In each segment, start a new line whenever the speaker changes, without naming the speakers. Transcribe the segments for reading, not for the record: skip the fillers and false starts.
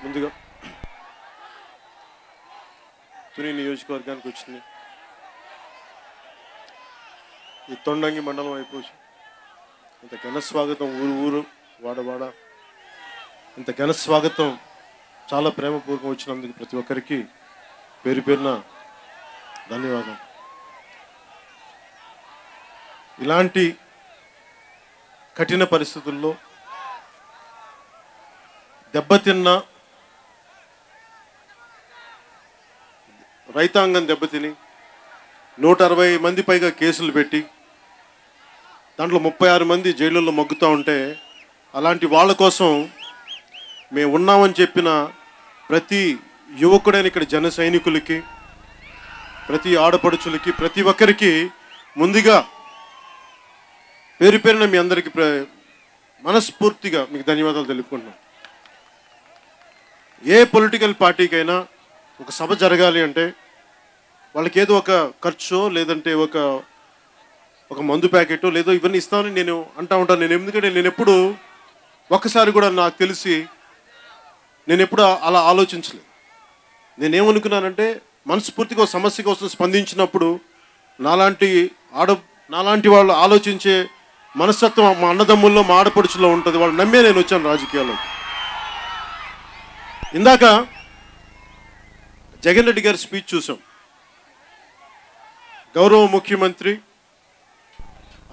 ముందుగా తుని నియోజకవర్గానికి వచ్చింది ఈ తొండంగి మండలం అయిపోయి ఇంత ఘన స్వాగతం ఊరు వాడవాడ ఇంత ఘన స్వాగతం చాలా ప్రేమపూర్వకం వచ్చినందుకు ప్రతి ఒక్కరికి పేరు పేరున ధన్యవాదాలు. ఇలాంటి కఠిన పరిస్థితుల్లో దెబ్బతిన్న రైతాంగం దెబ్బతిని 160 మంది పైగా కేసులు పెట్టి దాంట్లో 36 మంది జైలుల్లో మగ్గుతూ ఉంటే అలాంటి వాళ్ళ కోసం మేము ఉన్నామని చెప్పిన ప్రతి యువకుడైన ఇక్కడ జన సైనికులకి ప్రతి ఆడపడుచులకి ప్రతి ఒక్కరికి ముందుగా పేరు పేరున మీ అందరికీ మనస్ఫూర్తిగా మీకు ధన్యవాదాలు తెలుపుకుంటున్నాం. ఏ పొలిటికల్ పార్టీకైనా ఒక సభ జరగాలి అంటే వాళ్ళకి ఏదో ఒక ఖర్చో లేదంటే ఒక మందు ప్యాకెటో లేదో ఇవన్నీ ఇస్తామని నేను అంటూ ఉంటాను. ఎందుకంటే నేను ఎప్పుడు ఒక్కసారి కూడా నాకు తెలిసి నేను ఎప్పుడు అలా ఆలోచించలేదు. నేనేమనుకున్నానంటే మనస్ఫూర్తిగా ఒక సమస్య కోసం స్పందించినప్పుడు నాలాంటి వాళ్ళు ఆలోచించే మనస్తత్వం మా అన్నదమ్ముల్లో మా ఆడపడుచులో ఉంటుంది. వాళ్ళు నమ్మే నేను వచ్చాను రాజకీయాల్లో. ఇందాక జగన్ రెడ్డి గారి స్పీచ్ చూసాం. గౌరవ ముఖ్యమంత్రి,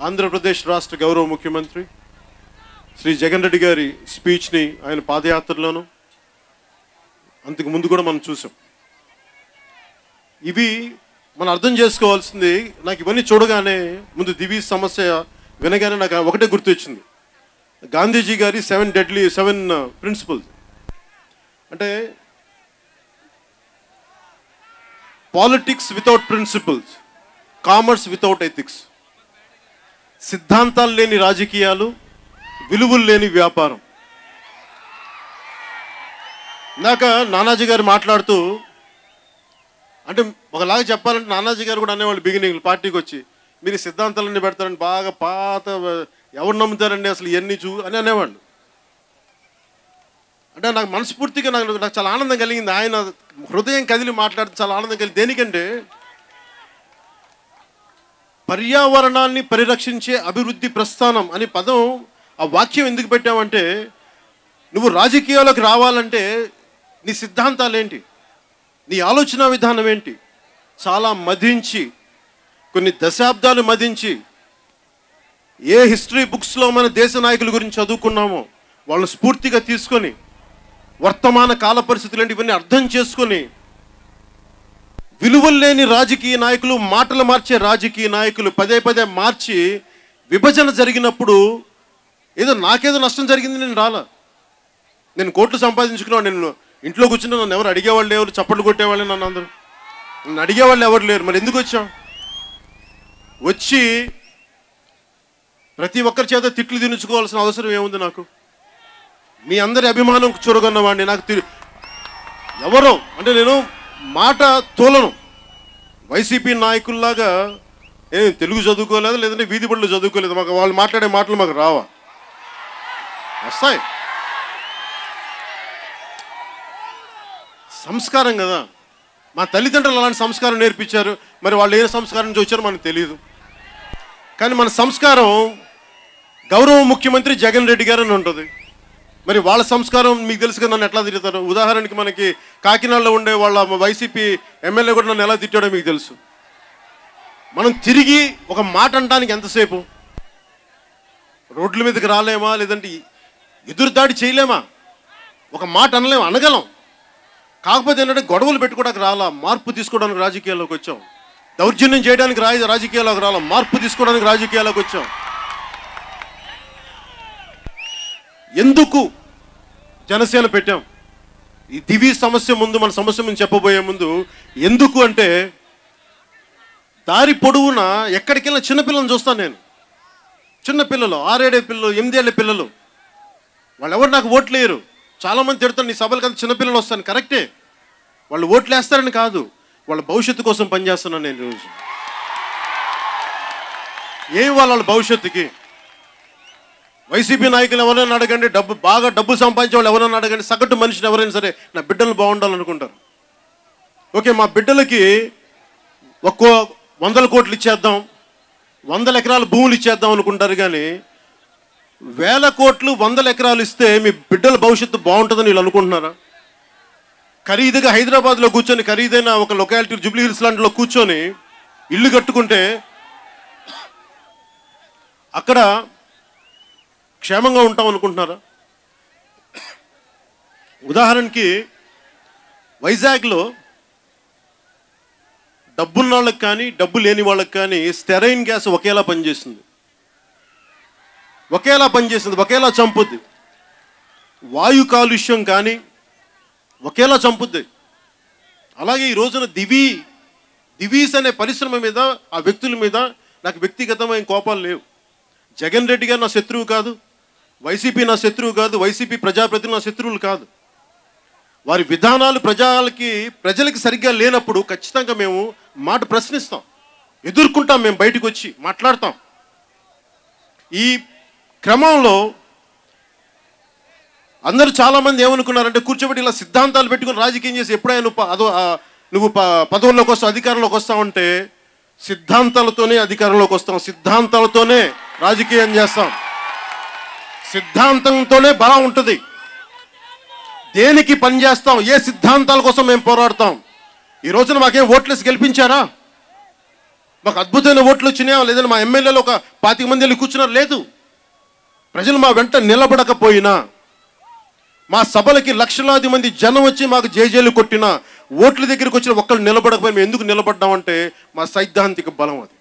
ఆంధ్రప్రదేశ్ రాష్ట్ర గౌరవ ముఖ్యమంత్రి శ్రీ జగన్ రెడ్డి గారి స్పీచ్ని ఆయన పాదయాత్రలోనూ అంతకు ముందు కూడా మనం చూసాం. ఇవి మనం అర్థం చేసుకోవాల్సింది. నాకు ఇవన్నీ చూడగానే ముందు దివి సమస్య వినగానే నాకు ఒకటే గుర్తొచ్చింది. గాంధీజీ గారి 7 ప్రిన్సిపల్స్. అంటే politics without principles, commerce without ethics. సిద్ధాంతాలు లేని రాజకీయాలు, విలువలు లేని వ్యాపారం. ఇందాక నానాజీ గారు మాట్లాడుతూ అంటే ఒకలాగా చెప్పాలంటే నానాజీ గారు కూడా అనేవాళ్ళు బిగినింగ్ పార్టీకి వచ్చి మీరు సిద్ధాంతాలన్నీ పెడతారని బాగా పాత ఎవరు నమ్ముతారండి అసలు ఇవన్నీ అని అనేవాళ్ళు. అంటే నాకు మనస్ఫూర్తిగా నాకు చాలా ఆనందం కలిగింది. ఆయన హృదయం కదిలి మాట్లాడితే చాలా ఆనందం కలిగింది. దేనికంటే పర్యావరణాన్ని పరిరక్షించే అభివృద్ధి ప్రస్థానం అనే పదం, ఆ వాక్యం ఎందుకు పెట్టామంటే నువ్వు రాజకీయాలకు రావాలంటే నీ సిద్ధాంతాలు ఏంటి, నీ ఆలోచన విధానం ఏంటి, చాలా మదించి కొన్ని దశాబ్దాలు మదించి ఏ హిస్టరీ బుక్స్లో మన దేశ నాయకుల గురించి చదువుకున్నామో వాళ్ళని స్ఫూర్తిగా తీసుకొని వర్తమాన కాల పరిస్థితులు ఏంటి ఇవన్నీ అర్థం చేసుకొని విలువలు లేని రాజకీయ నాయకులు, మాటలు మార్చే రాజకీయ నాయకులు పదే మార్చి విభజన జరిగినప్పుడు ఏదో నాకేదో నష్టం జరిగింది నేను రాలా. నేను కోట్లు సంపాదించుకున్నాను. నేను ఇంట్లో కూర్చున్నా నన్ను ఎవరు అడిగేవాళ్ళు ఎవరు, చప్పట్లు కొట్టేవాళ్ళు నన్ను అడిగేవాళ్ళు ఎవరు లేరు. మరి ఎందుకు వచ్చాం? వచ్చి ప్రతి ఒక్కరి చేత తిట్లు తినుకోవాల్సిన అవసరం ఏముంది నాకు? మీ అందరి అభిమానం చూరగొన్నవాడిని. నాకు ఎవరో అంటే నేను మాట తోలను. వైసీపీ నాయకుల్లాగా తెలుగు చదువుకోలేదు, లేదంటే వీధి బడులు చదువుకోలేదు. మాకు వాళ్ళు మాట్లాడే మాటలు మాకు రావా? వస్తాయి. సంస్కారం కదా. మా తల్లిదండ్రులు అలాంటి సంస్కారం నేర్పించారు. మరి వాళ్ళు ఏ సంస్కారం నుంచి వచ్చారో మనకు తెలియదు. కానీ మన సంస్కారం గౌరవ ముఖ్యమంత్రి జగన్ రెడ్డి గారు అని ఉంటుంది. మరి వాళ్ళ సంస్కారం మీకు తెలుసు కదా, నన్ను ఎట్లా తిరుగుతారు. ఉదాహరణకి మనకి కాకినాడలో ఉండే వాళ్ళ వైసీపీ ఎమ్మెల్యే కూడా నన్ను ఎలా తిట్టాడో మీకు తెలుసు. మనం తిరిగి ఒక మాట అనడానికి ఎంతసేపు? రోడ్ల మీదకి రాలేమా, లేదంటే ఎదురుదాడి చేయలేమా? ఒక మాట అనలేమా? అనగలం. కాకపోతే ఏంటంటే గొడవలు పెట్టుకోవడానికి రాలా, మార్పు తీసుకోవడానికి రాజకీయాల్లోకి వచ్చాం. దౌర్జన్యం చేయడానికి రాజకీయాల్లోకి రాలా, మార్పు తీసుకోవడానికి రాజకీయాల్లోకి వచ్చాం. ఎందుకు జనసేన పెట్టాం? ఈ దివి సమస్య ముందు, మన సమస్య ముందు చెప్పబోయే ముందు ఎందుకు అంటే దారి పొడవున ఎక్కడికి వెళ్ళినా చిన్నపిల్లలను చూస్తాను నేను. చిన్నపిల్లలు 6 ఏళ్ల పిల్లలు, 8 ఏళ్ల పిల్లలు, వాళ్ళు ఎవరు నాకు ఓట్లు వేయరు. చాలామంది తిడతారు నీ సభలకు అంత చిన్నపిల్లలు వస్తాను. కరెక్టే, వాళ్ళు ఓట్లు వేస్తారని కాదు, వాళ్ళ భవిష్యత్తు కోసం పనిచేస్తున్నాను నేను రోజు. ఏం వాళ్ళ భవిష్యత్తుకి వైసీపీ నాయకులు ఎవరైనా అడగండి, బాగా డబ్బు సంపాదించే వాళ్ళు ఎవరైనా అడగండి, సగటు మనిషిని ఎవరైనా సరే నా బిడ్డలు బాగుండాలనుకుంటారు. ఓకే, మా బిడ్డలకి ఒక్కో 100 కోట్లు ఇచ్చేద్దాం, 100 ఎకరాల భూములు ఇచ్చేద్దాం అనుకుంటారు. కానీ 1000 కోట్లు 100 ఎకరాలు ఇస్తే మీ బిడ్డల భవిష్యత్తు బాగుంటుందని వీళ్ళు అనుకుంటున్నారా? ఖరీదుగా హైదరాబాద్లో కూర్చొని, ఖరీదైన ఒక లొకాలిటీ జూబ్లీ హిల్స్ లాంటిలో కూర్చొని ఇల్లు కట్టుకుంటే అక్కడ క్షేమంగా ఉంటాం అనుకుంటున్నారా? ఉదాహరణకి వైజాగ్లో డబ్బున్న వాళ్ళకి కానీ డబ్బు లేని వాళ్ళకి కానీ స్టెరైన్ గ్యాస్ ఒకేలా పనిచేస్తుంది, ఒకేలా చంపుద్ది. వాయు కాలుష్యం కానీ ఒకేలా చంపుద్ది. అలాగే ఈ రోజున దివీస్ అనే పరిశ్రమ మీద, ఆ వ్యక్తుల మీద నాకు వ్యక్తిగతమైన కోపాలు లేవు. జగన్ రెడ్డి గారు నా శత్రువు కాదు, వైసీపీ నా శత్రువు కాదు, వైసీపీ ప్రజాప్రతినిధులు నా శత్రువులు కాదు. వారి విధానాలు ప్రజలకి సరిగ్గా లేనప్పుడు ఖచ్చితంగా మేము మాట ప్రశ్నిస్తాం, ఎదుర్కొంటాం, మేము బయటకు వచ్చి మాట్లాడతాం. ఈ క్రమంలో అందరూ చాలామంది ఏమనుకున్నారంటే, కూర్చోబెట్టి ఇలా సిద్ధాంతాలు పెట్టుకుని రాజకీయం చేసి ఎప్పుడైనా నువ్వు పదవుల్లోకి వస్తావు, అధికారంలోకి వస్తావంటే సిద్ధాంతాలతోనే అధికారంలోకి వస్తాం, సిద్ధాంతాలతోనే రాజకీయం చేస్తాం, సిద్ధాంతంతోనే బలం ఉంటుంది. దేనికి పని చేస్తాం, ఏ సిద్ధాంతాల కోసం మేము పోరాడతాం. ఈ రోజున మాకేం ఓట్లేసి గెలిపించారా? మాకు అద్భుతమైన ఓట్లు వచ్చినాయా? లేదంటే మా ఎమ్మెల్యేలు ఒక 25 మంది వెళ్ళి కూర్చున్నారు? లేదు. ప్రజలు మా వెంట నిలబడకపోయినా, మా సభలకి లక్షలాది మంది జనం వచ్చి మాకు జేజేలు కొట్టినా, ఓట్ల దగ్గరికి వచ్చిన ఒక్కళ్ళు నిలబడకపోయి మేము ఎందుకు నిలబడ్డామంటే మా సైద్ధాంతిక బలం అది.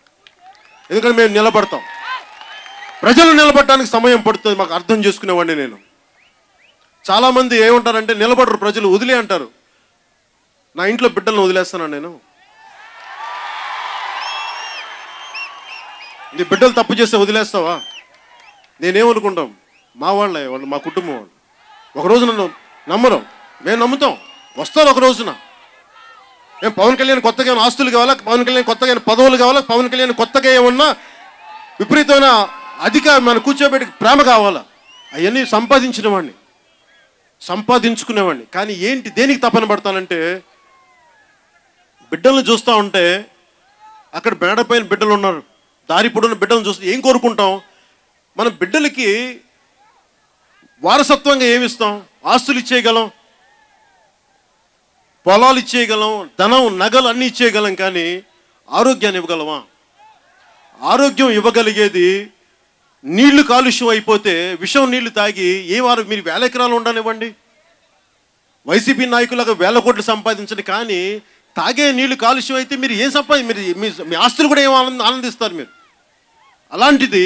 ఎందుకంటే మేము నిలబడతాం. ప్రజలు నిలబడడానికి సమయం పడుతుంది, మాకు అర్థం చేసుకునేవాడిని నేను. చాలామంది ఏమంటారంటే, నిలబడరు ప్రజలు, వదిలే అంటారు. నా ఇంట్లో బిడ్డలను వదిలేస్తాను నేను. నీ బిడ్డలు తప్పు చేస్తే వదిలేస్తావా? నేనేమనుకుంటాం, మా వాళ్ళే, వాళ్ళు మా కుటుంబం వాళ్ళు. ఒకరోజు నన్ను నమ్మరు, మేము నమ్ముతాం, వస్తారు ఒక రోజున. మేము పవన్ కళ్యాణ్ కొత్తగా ఆస్తులు కావాలా, పవన్ కళ్యాణ్ కొత్తగా పదవులు కావాలా, పవన్ కళ్యాణ్ కొత్తగా ఏమన్నా విపరీతమైన మన కూర్చోబెట్టి ప్రేమ కావాలా? అవన్నీ సంపాదించుకునేవాడిని. కానీ ఏంటి, దేనికి తపన పడతానంటే, బిడ్డలను చూస్తూ ఉంటే అక్కడ మేడపైన బిడ్డలు ఉన్నారు, దారి పొడున్న బిడ్డలను చూస్తే ఏం కోరుకుంటాం? మన బిడ్డలకి వారసత్వంగా ఏమిస్తాం? ఆస్తులు ఇచ్చేయగలం, పొలాలు ఇచ్చేయగలం, ధనం నగలు అన్నీ ఇచ్చేయగలం, కానీ ఆరోగ్యాన్ని ఇవ్వగలమా? ఆరోగ్యం ఇవ్వగలిగేది నీళ్లు కాలుష్యం అయిపోతే విషం నీళ్లు తాగి మీరు 1000 ఎకరాలు ఉండనివ్వండి, వైసీపీ నాయకులకు 1000 కోట్లు సంపాదించండి, కానీ తాగే నీళ్లు కాలుష్యం అయితే మీరు ఏం మీ ఆస్తులు కూడా ఏం ఆనందిస్తారు మీరు? అలాంటిది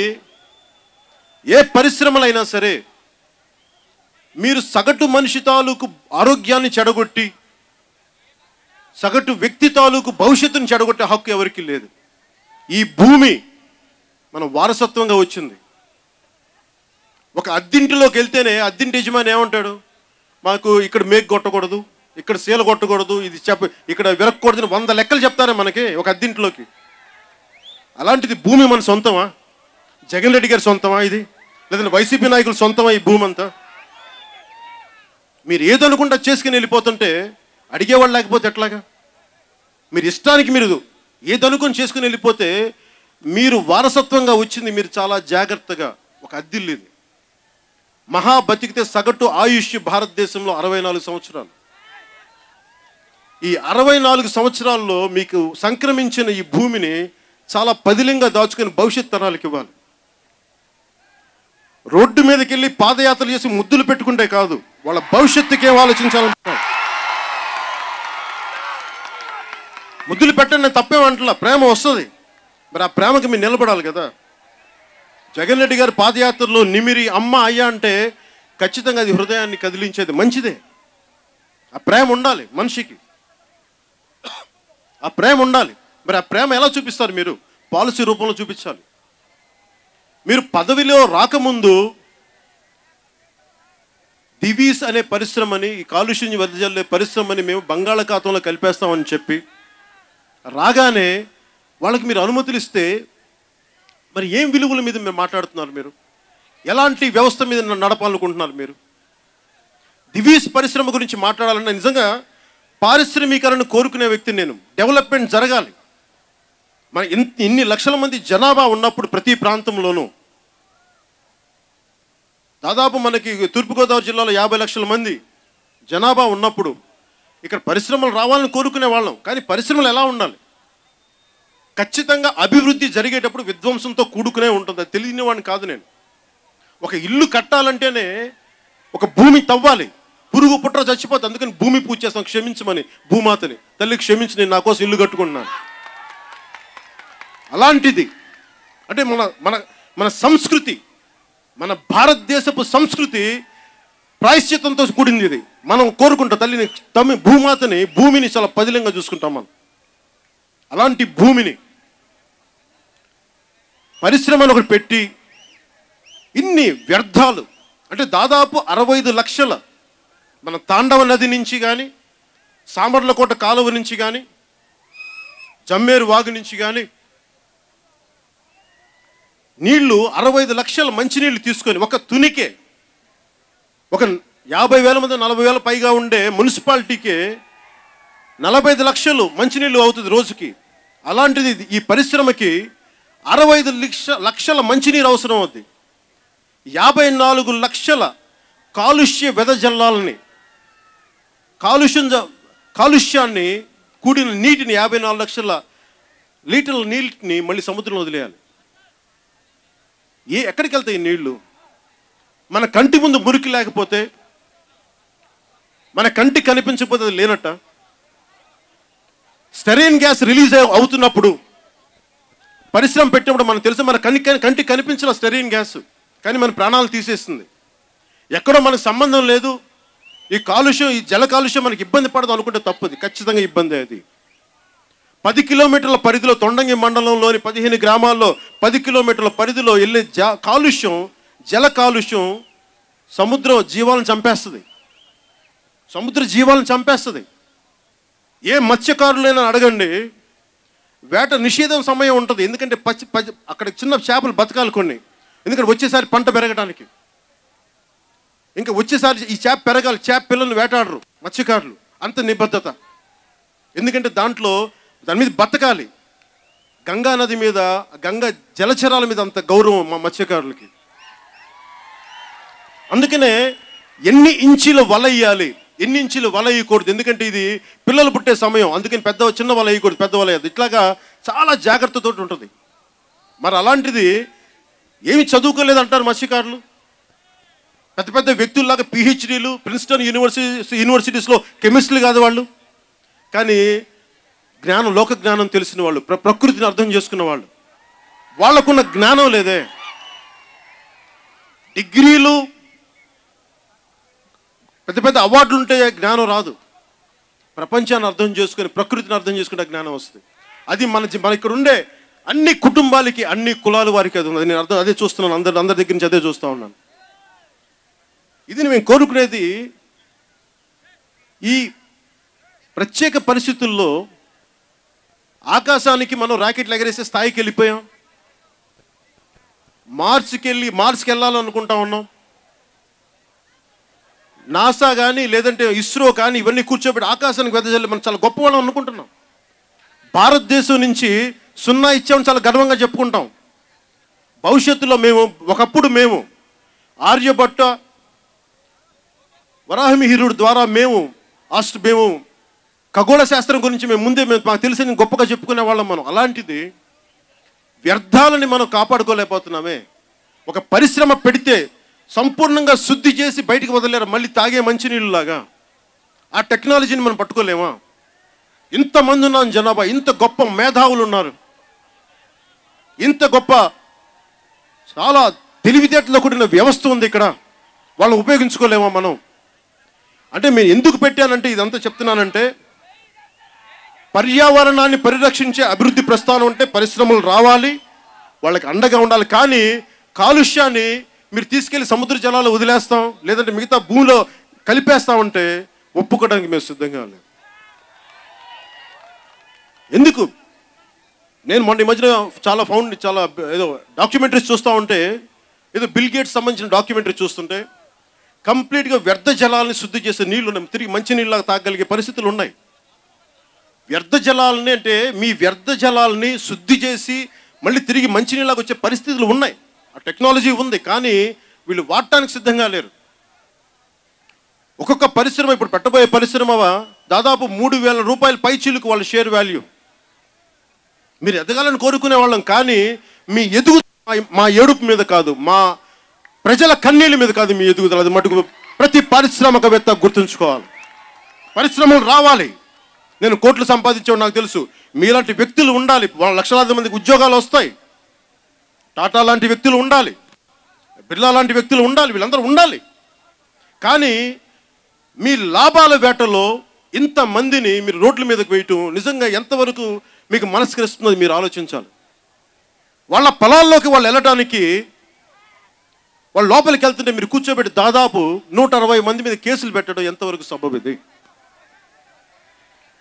ఏ పరిశ్రమలైనా సరే మీరు సగటు మనిషి తాలూకు ఆరోగ్యాన్ని చెడగొట్టి, సగటు వ్యక్తి తాలూకు భవిష్యత్తుని చెడగొట్టే హక్కు ఎవరికి లేదు. ఈ భూమి మనం వారసత్వంగా వచ్చింది. ఒక అద్దింటిలోకి వెళ్తేనే అద్దింటి యజమాని ఏమంటాడు, మాకు ఇక్కడ మేకు కొట్టకూడదు, ఇక్కడ సీల కొట్టకూడదు, ఇది ఇక్కడ విరక్కూడదని 100 లెక్కలు చెప్తారే మనకి ఒక అద్దింటిలోకి. అలాంటిది భూమి మన సొంతమా? జగన్ రెడ్డి గారి సొంతమా ఇది? లేదంటే వైసీపీ నాయకుల సొంతమా ఈ భూమి అంతా? మీరు ఏదనుకుంటా చేసుకుని వెళ్ళిపోతుంటే అడిగేవాళ్ళు లేకపోతే ఎట్లాగా? మీరు ఇష్టానికి మీరు ఏదనుకుని చేసుకుని వెళ్ళిపోతే మీరు వారసత్వంగా వచ్చింది మీరు చాలా జాగ్రత్తగా. ఒక అద్దిల్లు ఇది. మహా బతికితే సగటు ఆయుష్ భారతదేశంలో 64 సంవత్సరాలు. ఈ 64 సంవత్సరాల్లో మీకు సంక్రమించిన ఈ భూమిని చాలా పదిలంగా దాచుకుని భవిష్యత్ తరాలకు ఇవ్వాలి. రోడ్డు మీదకి వెళ్ళి పాదయాత్రలు చేసి ముద్దులు పెట్టుకుంటే కాదు, వాళ్ళ భవిష్యత్తుకే ఆలోచించాలంటున్నాను. ముద్దులు పెట్టండి, నేను తప్పేమంటలా, ప్రేమ వస్తుంది. మరి ఆ ప్రేమకి మీరు నిలబడాలి కదా. జగన్ రెడ్డి గారి పాదయాత్రలో నిమిరి అమ్మ అయ్యా అంటే ఖచ్చితంగా అది హృదయాన్ని కదిలించేది, మంచిదే. ఆ ప్రేమ ఉండాలి మనిషికి, ఆ ప్రేమ ఉండాలి. మరి ఆ ప్రేమ ఎలా చూపిస్తారు? మీరు పాలసీ రూపంలో చూపించాలి. మీరు పదవిలో రాకముందు దివీస్ అనే పరిశ్రమని, ఈ కాలుష్యం వెదజల్లే పరిశ్రమని మేము బంగాళాఖాతంలో కలిపేస్తామని చెప్పి రాగానే వాళ్ళకి మీరు అనుమతులు ఇస్తే మరి ఏం విలువల మీద మీరు మాట్లాడుతున్నారు? మీరు ఎలాంటి వ్యవస్థ మీద నడపాలనుకుంటున్నారు మీరు? దివీస్ పరిశ్రమ గురించి మాట్లాడాలన్నా నిజంగా పారిశ్రామికరణ కోరుకునే వ్యక్తిని నేను. డెవలప్మెంట్ జరగాలి. మన ఇన్ని లక్షల మంది జనాభా ఉన్నప్పుడు ప్రతి ప్రాంతంలోనూ దాదాపు మనకి తూర్పుగోదావరి జిల్లాలో 50 లక్షల మంది జనాభా ఉన్నప్పుడు ఇక్కడ పరిశ్రమలు రావాలని కోరుకునే వాళ్ళం. కానీ పరిశ్రమలు ఎలా ఉండాలి? ఖచ్చితంగా అభివృద్ధి జరిగేటప్పుడు విధ్వంసంతో కూడుకునే ఉంటుంది. అది తెలియని వాడిని కాదు నేను. ఒక ఇల్లు కట్టాలంటేనే ఒక భూమి తవ్వాలి. పురుగు పుట్ర చచ్చిపోతుంది, అందుకని భూమి పూజ చేస్తాం, క్షమించమని భూమాతని. తల్లి క్షమించి, నేను నా కోసం ఇల్లు కట్టుకుంటున్నాను. అలాంటిది అంటే మన మన మన సంస్కృతి, మన భారతదేశపు సంస్కృతి ప్రాయశ్చిత్తంతో కూడింది. ఇది మనం కోరుకుంటాం. తల్లిని భూమాతని, భూమిని చాలా పదిలంగా చూసుకుంటాం మనం. అలాంటి భూమిని పరిశ్రమను ఒకటి పెట్టి ఇన్ని వ్యర్థాలు అంటే దాదాపు 65 లక్షల మన తాండవ నది నుంచి కానీ, సామర్లకోట కాలువ నుంచి కానీ, జమ్మేరు వాగు నుంచి కానీ నీళ్లు 65 లక్షల మంచినీళ్ళు తీసుకొని ఒక తునికే ఒక 50,000 మంది 40,000 పైగా ఉండే మున్సిపాలిటీకే 45 లక్షలు మంచినీళ్ళు అవుతుంది రోజుకి. అలాంటిది ఈ పరిశ్రమకి 65 లక్షల మంచినీరు అవసరం అవుతుంది. 54 లక్షల కాలుష్య వెదజల్లాలని, కాలుష్యాన్ని కూడిన నీటిని 54 లక్షల లీటర్ల నీటిని మళ్ళీ సముద్రంలో వదిలేయాలి. ఎక్కడికి వెళ్తాయి ఈ నీళ్లు? మన కంటి ముందు మురికి లేకపోతే, మన కంటికి కనిపించకపోతే అది లేనట్ట. స్టెరైన్ గ్యాస్ రిలీజ్ అవుతున్నప్పుడు పరిశ్రమ పెట్టినప్పుడు మనకు తెలుసు మన కంటికి కనిపించిన స్టెరైన్ గ్యాస్ కానీ మన ప్రాణాలు తీసేస్తుంది. ఎక్కడో మనకు సంబంధం లేదు. ఈ కాలుష్యం, ఈ జల కాలుష్యం మనకి ఇబ్బంది పడదు అనుకుంటే తప్పుది. ఖచ్చితంగా ఇబ్బంది. అది 10 కిలోమీటర్ల పరిధిలో తొండంగి మండలంలోని 15 గ్రామాల్లో 10 కిలోమీటర్ల పరిధిలో వెళ్ళే కాలుష్యం, జల కాలుష్యం సముద్ర జీవాలను చంపేస్తుంది. సముద్ర జీవాలను చంపేస్తుంది. ఏ మత్స్యకారులైనా అడగండి, వేట నిషేధం సమయం ఉంటుంది. ఎందుకంటే అక్కడ చిన్న చేపలు బతకాలి కొన్ని. ఎందుకంటే వచ్చేసారి పంట పెరగడానికి, ఇంకా వచ్చేసారి ఈ చేప పెరగాలి. చేప పిల్లల్ని వేటాడరు మత్స్యకారులు, అంత నిబద్ధత. ఎందుకంటే దాని మీద బతకాలి. గంగా నది మీద, గంగా జలచరాల మీద అంత గౌరవం మా మత్స్యకారులకి. అందుకనే ఎన్ని ఇంచీల వల వేయాలి, ఎన్ని ఇంచీలు వల వేయకూడదు. ఎందుకంటే ఇది పిల్లలు పుట్టే సమయం. అందుకని చిన్న వల వేయకూడదు, పెద్ద వల వేయద్దు. ఇట్లాగా చాలా జాగ్రత్తతో ఉంటుంది. మరి అలాంటిది ఏమి చదువుకోలేదంటారు మత్స్యకారులు. పెద్ద పెద్ద వ్యక్తుల్లాగా పిహెచ్డీలు, ప్రిన్స్టన్ యూనివర్సిటీస్లో కెమిస్ట్రీలు కాదు వాళ్ళు. కానీ జ్ఞానం, లోక జ్ఞానం తెలిసిన వాళ్ళు, ప్రకృతిని అర్థం చేసుకున్న వాళ్ళు. వాళ్ళకున్న జ్ఞానం లేదే. డిగ్రీలు, పెద్ద పెద్ద అవార్డులు ఉంటే జ్ఞానం రాదు. ప్రపంచాన్ని అర్థం చేసుకుని, ప్రకృతిని అర్థం చేసుకుంటే జ్ఞానం వస్తుంది. అది మన ఇక్కడ ఉండే అన్ని కుటుంబాలకి, అన్ని కులాల వారికి అది ఉంది. నేను అదే చూస్తున్నాను. అందరి దగ్గర నుంచి అదే చూస్తూ ఉన్నాను. ఇది మేము కోరుకునేది. ఈ ప్రత్యేక పరిస్థితుల్లో ఆకాశానికి మనం రాకెట్లు ఎగరేసే స్థాయికి వెళ్ళిపోయాం. మార్స్కి వెళ్ళాలనుకుంటా ఉన్నాం. నాసా కానీ లేదంటే ఇస్రో కానీ ఇవన్నీ కూర్చోబెట్టి ఆకాశానికి వెదజల్లి మనం చాలా గొప్పవాళ్ళం అనుకుంటున్నాం. భారతదేశం నుంచి 0 ఇచ్చామని చాలా గర్వంగా చెప్పుకుంటాం. భవిష్యత్తులో ఒకప్పుడు మేము ఆర్యభట్ట, వరాహమిహిరుడు ద్వారా మేము ఖగోళ శాస్త్రం గురించి మాకు తెలిసి గొప్పగా చెప్పుకునే వాళ్ళం మనం. అలాంటిది వ్యర్థాలని మనం కాపాడుకోలేకపోతున్నామే. ఒక పరిశ్రమ పెడితే సంపూర్ణంగా శుద్ధి చేసి బయటికి వదిలేరు, మళ్ళీ తాగే మంచినీళ్ళలాగా. ఆ టెక్నాలజీని మనం పట్టుకోలేమా? ఇంతమంది ఉన్నాం జనాభా, ఇంత గొప్ప మేధావులు ఉన్నారు, ఇంత గొప్ప చాలా తెలివితేటలో కూడిన వ్యవస్థ ఉంది ఇక్కడ. వాళ్ళని ఉపయోగించుకోలేమా మనం? అంటే నేను ఎందుకు పెట్టానంటే, ఇదంతా చెప్తున్నానంటే, పర్యావరణాన్ని పరిరక్షించే అభివృద్ధి ప్రస్థానం అంటే పరిశ్రమలు రావాలి, వాళ్ళకి అండగా ఉండాలి. కానీ కాలుష్యాన్ని మీరు తీసుకెళ్ళి సముద్ర జలాలు వదిలేస్తాం, లేదంటే మిగతా భూమిలో కలిపేస్తామంటే ఒప్పుకోవడానికి మేము సిద్ధంగా లేము. ఎందుకు? నేను మొన్న ఈ మధ్యన చాలా ఏదో డాక్యుమెంటరీస్ చూస్తూ ఉంటే ఏదో బిల్ గేట్స్ సంబంధించిన డాక్యుమెంటరీ చూస్తుంటే కంప్లీట్గా వ్యర్థ జలాలని శుద్ధి చేసే నీళ్లు ఉన్నాయి, తిరిగి మంచి నీళ్ళగా తాగలిగే పరిస్థితులు ఉన్నాయి. వ్యర్థ జలాలని అంటే మీ వ్యర్థ జలాలని శుద్ధి చేసి మళ్ళీ తిరిగి మంచి నీళ్ళగా వచ్చే పరిస్థితులు ఉన్నాయి. ఆ టెక్నాలజీ ఉంది, కానీ వీళ్ళు వాడటానికి సిద్ధంగా లేరు. ఒక్కొక్క పరిశ్రమ, ఇప్పుడు పెట్టబోయే పరిశ్రమ దాదాపు 3,000 రూపాయల పైచీలకు వాళ్ళ షేర్ వాల్యూ. మీరు ఎదగాలని కోరుకునే వాళ్ళం, కానీ మీ ఎదుగుదల మా ఏడుపు మీద కాదు, మా ప్రజల కన్నీళ్ళ మీద కాదు మీ ఎదుగుదల. అది మటుకు ప్రతి పారిశ్రామికవేత్త గుర్తుంచుకోవాలి. పరిశ్రమలు రావాలి. నేను కోట్లు సంపాదించేవాడు, నాకు తెలుసు. మీలాంటి వ్యక్తులు ఉండాలి, వాళ్ళ లక్షలాది మందికి ఉద్యోగాలు వస్తాయి. టాటా లాంటి వ్యక్తులు ఉండాలి, బిర్లా లాంటి వ్యక్తులు ఉండాలి, వీళ్ళందరూ ఉండాలి. కానీ మీ లాభాల వేటలో ఇంతమందిని మీరు రోడ్ల మీదకి వేయటం నిజంగా ఎంతవరకు మీకు మనస్కరిస్తున్నది మీరు ఆలోచించాలి. వాళ్ళ పొలాల్లోకి వాళ్ళు వెళ్ళడానికి వాళ్ళు లోపలికి వెళ్తుంటే మీరు కూర్చోబెట్టి దాదాపు 160 మంది మీద కేసులు పెట్టడం ఎంతవరకు సబబు? ఇది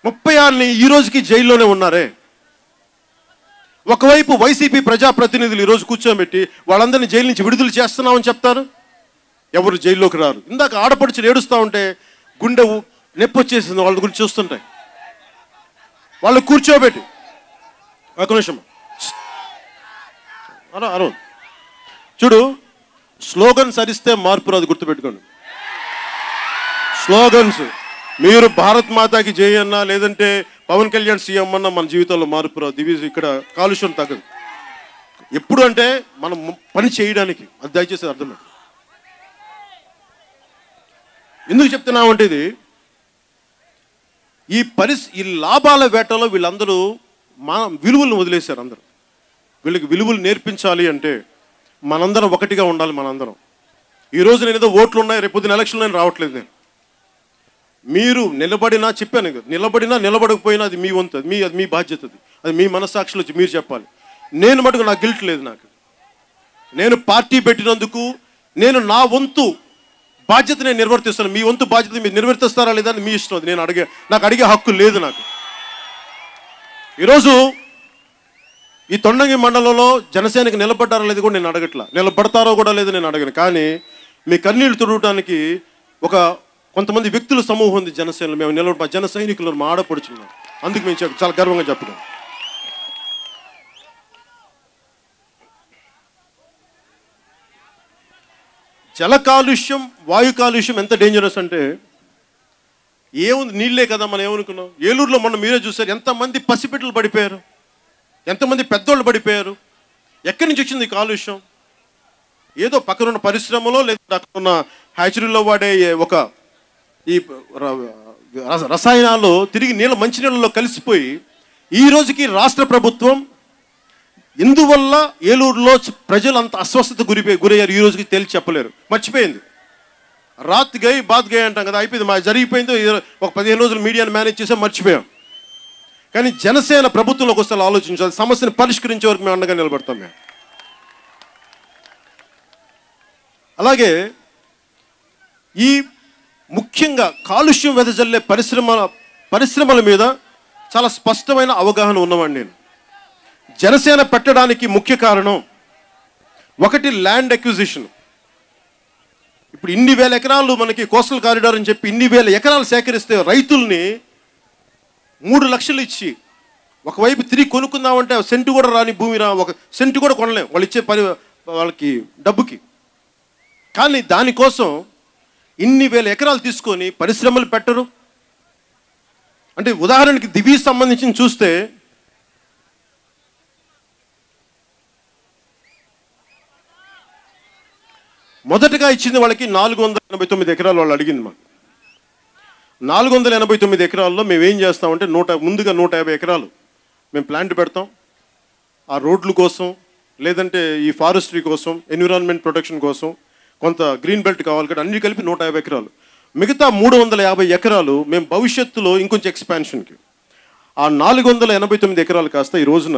36 ఈ రోజుకి జైల్లోనే ఉన్నారే. ఒకవైపు వైసీపీ ప్రజాప్రతినిధులు ఈరోజు కూర్చోబెట్టి వాళ్ళందరినీ జైలు నుంచి విడుదల చేస్తున్నామని చెప్తారు, ఎవరు జైల్లోకి రారు. ఇందాక ఆడపడుచులు ఏడుస్తూ ఉంటే గుండె నొప్పి వచ్చేసింది వాళ్ళ గురించి చూస్తుంటాయి. వాళ్ళు కూర్చోబెట్టి ఒక నిమిషం అరవ చూడు, స్లోగన్స్ అరిస్తే మార్పు రాదు, గుర్తుపెట్టుకోండి. స్లోగన్స్, మీరు భారత్ మాతాకి జై అన్నా లేదంటే పవన్ కళ్యాణ్ సీఎం అన్నా మన జీవితంలో మార్పు రాదు. ఇవి ఇక్కడ కాలుష్యం తగ్గదు. ఎప్పుడు అంటే మనం పని చేయడానికి, అది దయచేసి అర్థం. ఎందుకు చెప్తున్నామంటే ఇది ఈ లాభాల వేటలో వీళ్ళందరూ మా విలువలను వదిలేశారు. అందరూ వీళ్ళకి విలువలు నేర్పించాలి అంటే మనందరం ఒకటిగా ఉండాలి. మనందరం ఈరోజు నేను ఏదో ఓట్లు ఉన్నాయి, రేపు పొద్దున ఎలక్షన్లో నేను రావట్లేదు. నేను మీరు నిలబడినా, చెప్పాను కదా, నిలబడినా నిలబడకపోయినా అది మీ వంతు, అది మీ బాధ్యత, అది మీ మనస్సాక్షిలో మీరు చెప్పాలి. నేను మటుకు నాకు గిల్ట్ లేదు. నేను పార్టీ పెట్టినందుకు నేను నా వంతు బాధ్యత నేను నిర్వర్తిస్తాను. మీ వంతు బాధ్యత మీరు నిర్వర్తిస్తారా లేదా అని మీ ఇష్టం. అది నాకు అడిగే హక్కు లేదు నాకు. ఈరోజు ఈ తొండంగి మండలంలో జనసేనకి నిలబడ్డారా లేదు కూడా నేను అడగట్లా, నిలబడతారో కూడా లేదు నేను అడగను. కానీ మీ కన్నీళ్లు తుడవటానికి కొంతమంది వ్యక్తుల సమూహం ఉంది జనసేనలో. మేము నిలబడి జన సైనికులను మా ఆడపడుచున్నాం. అందుకు మేము చాలా గర్వంగా చెప్తున్నాం. జల కాలుష్యం, వాయు కాలుష్యం ఎంత డేంజరస్ అంటే ఏముంది, నీళ్ళే కదా. మనం ఏమనుకున్నాం, ఏలూరులో మొన్న మీరే చూసారు ఎంతమంది పసిపిట్టలు పడిపోయారు, ఎంతమంది పెద్దోళ్ళు పడిపోయారు. ఎక్కడి నుంచి వచ్చింది ఈ కాలుష్యం? ఏదో పక్కనున్న పరిశ్రమలో లేదా అక్కడ ఉన్న హ్యాచరీలో వాడే ఈ రసాయనాలు తిరిగి మంచినీళ్ళలో కలిసిపోయి ఈ రోజుకి రాష్ట్ర ప్రభుత్వం ఇందువల్ల ఏలూరులో ప్రజలు అంత అస్వస్థత గురయ్యారు ఈ రోజుకి తేల్చి చెప్పలేరు. మర్చిపోయింది. రాత్ గై బాత్ గై అంటాం కదా, అయిపోయింది, జరిగిపోయింది. ఒక 15 రోజులు మీడియాను మేనేజ్ చేసాం, మర్చిపోయాం. కానీ జనసేన ప్రభుత్వంలోకి వస్తే ఆలోచించాలి, సమస్యను పరిష్కరించే వరకు మేము అండగా నిలబడతాం. మేము అలాగే ఈ ముఖ్యంగా కాలుష్యం వెదజల్లే పరిశ్రమల మీద చాలా స్పష్టమైన అవగాహన ఉన్నవాడిని నేను. జనసేన పెట్టడానికి ముఖ్య కారణం ఒకటి ల్యాండ్ అక్విజిషన్. ఇప్పుడు ఇన్ని వేల ఎకరాలు మనకి కోస్టల్ కారిడార్ అని చెప్పి ఇన్ని వేల ఎకరాలు సేకరిస్తే రైతుల్ని 3 లక్షలు ఇచ్చి ఒకవైపు తిరిగి కొనుక్కుందామంటే సెంటు కూడా రాని భూమి ఒక సెంటు కూడా కొనలేం వాళ్ళు ఇచ్చే వాళ్ళకి డబ్బుకి. కానీ దానికోసం ఇన్ని వేల ఎకరాలు తీసుకొని పరిశ్రమలు పెట్టరు. అంటే ఉదాహరణకి దివి సంబంధించి చూస్తే మొదటగా ఇచ్చింది వాళ్ళకి 489 ఎకరాలు వాళ్ళు అడిగింది. మాకు 489 ఎకరాల్లో మేము ఏం చేస్తామంటే ముందుగా 150 ఎకరాలు మేము ప్లాంట్ పెడతాం. ఆ రోడ్ల కోసం లేదంటే ఈ ఫారెస్ట్రీ కోసం, ఎన్విరాన్మెంట్ ప్రొటెక్షన్ కోసం, కొంత గ్రీన్ బెల్ట్ కావాలి కదా, అన్ని కలిపి 150 ఎకరాలు. మిగతా 350 ఎకరాలు మేము భవిష్యత్తులో ఇంకొంచెం ఎక్స్పాన్షన్కి. ఆ 489 ఎకరాలు కాస్త ఈ రోజున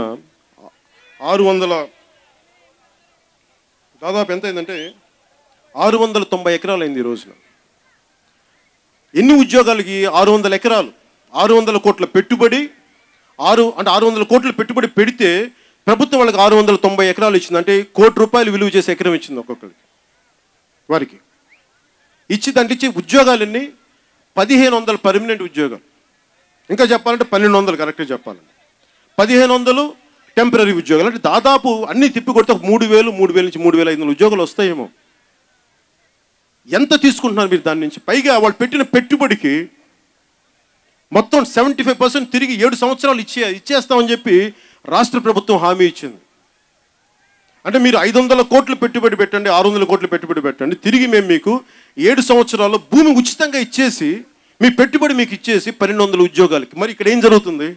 600 దాదాపు ఎంత అయిందంటే 690 ఎకరాలు అయింది ఈ రోజున. ఎన్ని ఉద్యోగాలకి? 600 ఎకరాలు, 600 కోట్ల పెట్టుబడి. 600 కోట్ల పెట్టుబడి పెడితే ప్రభుత్వం వాళ్ళకి 690 ఎకరాలు ఇచ్చింది, అంటే ₹1,00,00,000 విలువ చేసే ఎకరం ఇచ్చింది ఒక్కొక్కరికి. వారికి ఇచ్చి దాంట్లో ఇచ్చే ఉద్యోగాలన్నీ 1,500 పర్మనెంట్ ఉద్యోగాలు, ఇంకా చెప్పాలంటే 1,200 కరెక్ట్గా చెప్పాలంటే, 1,500 టెంపరీ ఉద్యోగాలు. అంటే దాదాపు అన్నీ తిప్పి కొడితే 3,000 నుంచి 3,500 ఉద్యోగాలు వస్తాయేమో. ఎంత తీసుకుంటున్నారు మీరు దాని నుంచి? పైగా వాళ్ళు పెట్టిన పెట్టుబడికి మొత్తం 75% తిరిగి 7 సంవత్సరాలు ఇచ్చేస్తామని చెప్పి రాష్ట్ర ప్రభుత్వం హామీ ఇచ్చింది. అంటే మీరు 500 కోట్లు పెట్టుబడి పెట్టండి, 600 కోట్లు పెట్టుబడి పెట్టండి, తిరిగి మేము మీకు 7 సంవత్సరాల్లో భూమి ఉచితంగా ఇచ్చేసి మీ పెట్టుబడి మీకు ఇచ్చేసి 1,200 ఉద్యోగాలకి. మరి ఇక్కడ ఏం జరుగుతుంది?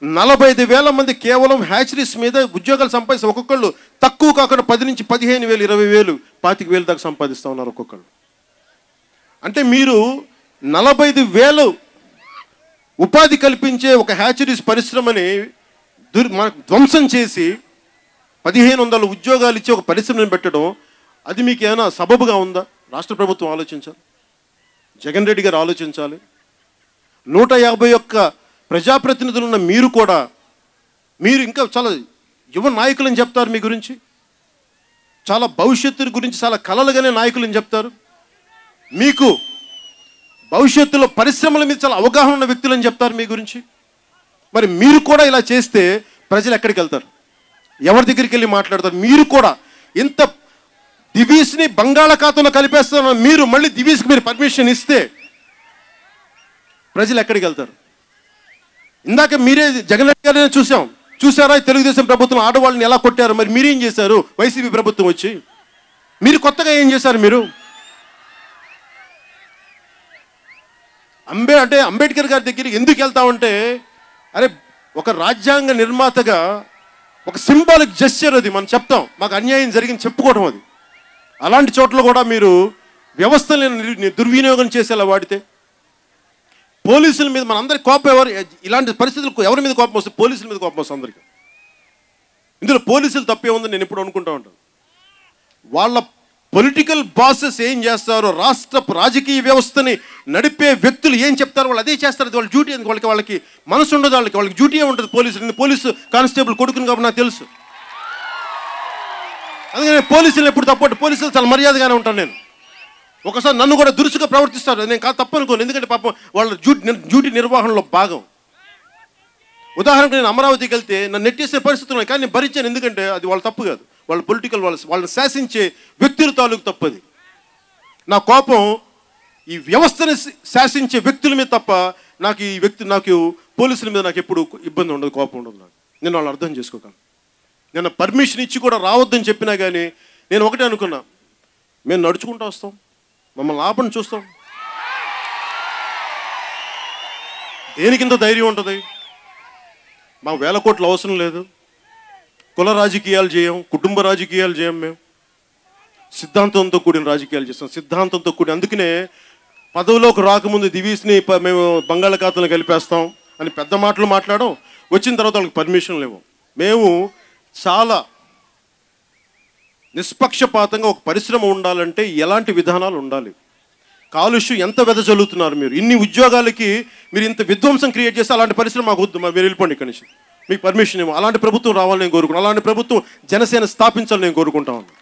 45,000 మంది కేవలం హ్యాచరీస్ మీద ఉద్యోగాలు సంపాదిస్తే ఒక్కొక్కళ్ళు తక్కువ కాకుండా 10 నుంచి 15,000, 20,000, 25,000 దాకా సంపాదిస్తూ ఉన్నారు ఒక్కొక్కళ్ళు. అంటే మీరు 45,000 ఉపాధి కల్పించే ఒక హ్యాచరీస్ పరిశ్రమని ధ్వంసం చేసి 1,500 ఉద్యోగాలు ఇచ్చి ఒక పరిశ్రమను పెట్టడం, అది మీకు ఏమైనా సబబుగా ఉందా? రాష్ట్ర ప్రభుత్వం ఆలోచించాలి, జగన్ రెడ్డి గారు ఆలోచించాలి. 151 ప్రజాప్రతినిధులు ఉన్న మీరు కూడా, మీరు ఇంకా చాలా యువ నాయకులని చెప్తారు, మీ గురించి చాలా భవిష్యత్తు గురించి చాలా కలలుగానే నాయకులని చెప్తారు. మీకు భవిష్యత్తులో పరిశ్రమల మీద చాలా అవగాహన ఉన్న వ్యక్తులని చెప్తారు మీ గురించి. మరి మీరు కూడా ఇలా చేస్తే ప్రజలు ఎక్కడికి వెళ్తారు? ఎవరి దగ్గరికి వెళ్ళి మాట్లాడతారు? మీరు కూడా ఇంత దివీస్ని బంగాళాఖాతంలో కలిపేస్తున్న మీరు మళ్ళీ దివీస్కి మీరు పర్మిషన్ ఇస్తే ప్రజలు ఎక్కడికి వెళ్తారు? ఇందాక మీరే జగన్ రెడ్డి గారిని చూసారా? తెలుగుదేశం ప్రభుత్వం ఆడవాళ్ళని ఎలా కొట్టారు? మరి మీరేం చేశారు? వైసీపీ ప్రభుత్వం వచ్చి మీరు కొత్తగా ఏం చేశారు? మీరు అంబేద్కర్ గారి దగ్గరికి ఎందుకు వెళ్తామంటే, అరే ఒక రాజ్యాంగ నిర్మాతగా ఒక సింబాలిక్ జెస్చర్ అది. మనం చెప్తాం మాకు అన్యాయం జరిగింది చెప్పుకోవడం అది. అలాంటి చోట్ల కూడా మీరు వ్యవస్థలను దుర్వినియోగం చేసేలా వాడితే పోలీసుల మీద మనందరి కోపం ఇలాంటి పరిస్థితులకు ఎవరి మీద కోపం వస్తే పోలీసుల మీద కోపం వస్తుంది అందరికీ. ఇందులో పోలీసులు తప్పే ఉందని నేను ఎప్పుడు అనుకుంటా ఉంటాను. వాళ్ళ పొలిటికల్ బాసెస్ ఏం చేస్తారో, రాష్ట్ర రాజకీయ వ్యవస్థని నడిపే వ్యక్తులు ఏం చెప్తారో వాళ్ళు అదే చేస్తారు. వాళ్ళ డ్యూటీ ఎందుకు? వాళ్ళకి మనసు ఉండదు, వాళ్ళకి డ్యూటీ ఉంటుంది. పోలీసు కానిస్టేబుల్ కొడుకుని కాబట్టి నాకు తెలుసు. అందుకని పోలీసులు ఎప్పుడు తప్పట్టు, పోలీసులు చాలా మర్యాదగానే ఉంటాను నేను. ఒకసారి నన్ను కూడా దురుసుగా ప్రవర్తిస్తారు, నేను కాదు తప్పు అనుకోను, ఎందుకంటే పాపం వాళ్ళ డ్యూటీ నిర్వహణలో భాగం. ఉదాహరణకు నేను అమరావతికి వెళ్తే నన్ను నెట్టేసే పరిస్థితులు ఉన్నాయి, కానీ నేను భరించాను, ఎందుకంటే అది వాళ్ళ తప్పు కాదు, వాళ్ళ పొలిటికల్ వాళ్ళని శాసించే వ్యక్తుల తాలూకు తప్పది. నా కోపం ఈ వ్యవస్థని శాసించే వ్యక్తుల మీద తప్ప నాకు పోలీసుల మీద నాకు ఎప్పుడు ఇబ్బంది ఉండదు, కోపం ఉండదు. నాకు నేను వాళ్ళు అర్థం చేసుకోగలను. నేను పర్మిషన్ ఇచ్చి కూడా రావద్దని చెప్పినా కానీ నేను ఒకటే అనుకున్నా, మేము నడుచుకుంటూ వస్తాం, మమ్మల్ని ఆపని చూస్తాం. దేనికింత ధైర్యం ఉంటుంది? మాకు 1,000 కోట్లు అవసరం లేదు, కుల రాజకీయాలు చేయం, కుటుంబ రాజకీయాలు చేయం, మేము సిద్ధాంతంతో కూడిన రాజకీయాలు చేస్తాం, సిద్ధాంతంతో కూడిన. అందుకనే పదవిలోకి రాకముందు దివీస్ని మేము బంగాళాఖాతంలో కలిపేస్తాం అని పెద్ద మాటలు మాట్లాడడం, వచ్చిన తర్వాత వాళ్ళకి పర్మిషన్ లేవు. మేము చాలా నిష్పక్షపాతంగా ఒక పరిశ్రమ ఉండాలంటే ఎలాంటి విధానాలు ఉండాలి, కాలుష్యం ఎంత వెదజల్లుతున్నారు మీరు, ఇన్ని ఉద్యోగాలకి మీరు ఇంత విధ్వంసం క్రియేట్ చేస్తే అలాంటి పరిశ్రమ మాకు వద్దు, మీరు వెళ్ళిపోండి ఇక్కడి నుంచి, మీకు పర్మిషన్ ఏమో. అలాంటి ప్రభుత్వం రావాలని నేను కోరుకున్నాను, అలాంటి ప్రభుత్వం జనసేన స్థాపించాలని నేను కోరుకుంటా ఉన్నాను.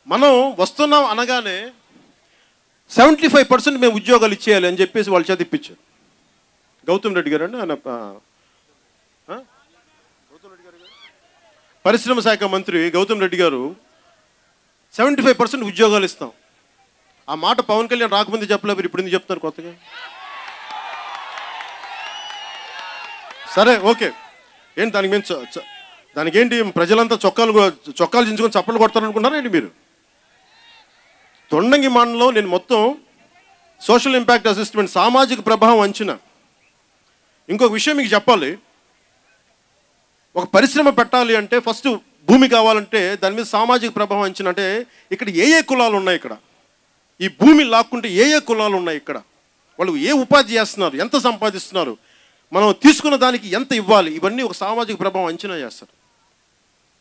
మనం వస్తున్నాం అనగానే 75% మేము ఉద్యోగాలు ఇచ్చేయాలి అని చెప్పేసి వాళ్ళ చేత ఇప్పించారు. గౌతమ్ రెడ్డి గారు అండి, ఆయన పరిశ్రమ శాఖ మంత్రి గౌతమ్ రెడ్డి గారు 75% ఉద్యోగాలు ఇస్తాం. ఆ మాట పవన్ కళ్యాణ్ రాకముందు చెప్పలేదు, ఇప్పుడు ఎందుకు చెప్తున్నారు కొత్తగా? సరే ఓకే, ఏంటి దానికి ఏంటి ప్రజలంతా చొక్కాలు చించుకొని చప్పలు కొడతారనుకుంటారా ఏంటి మీరు? తొండంగి మండలం నేను మొత్తం సోషల్ ఇంపాక్ట్ అసెస్మెంట్, సామాజిక ప్రభావం అంచనా. ఇంకొక విషయం మీకు చెప్పాలి, ఒక పరిశ్రమ పెట్టాలి అంటే ఫస్ట్ భూమి కావాలంటే దాని మీద సామాజిక ప్రభావం అంచనా. అంటే ఇక్కడ ఏ కులాలు ఉన్నాయి, ఇక్కడ ఈ భూమి లాక్కుంటే ఏ కులాలు ఉన్నాయి, ఇక్కడ వాళ్ళు ఏ ఉపాధి చేస్తున్నారు, ఎంత సంపాదిస్తున్నారు, మనం తీసుకున్న దానికి ఎంత ఇవ్వాలి, ఇవన్నీ ఒక సామాజిక ప్రభావం అంచనా చేస్తారు.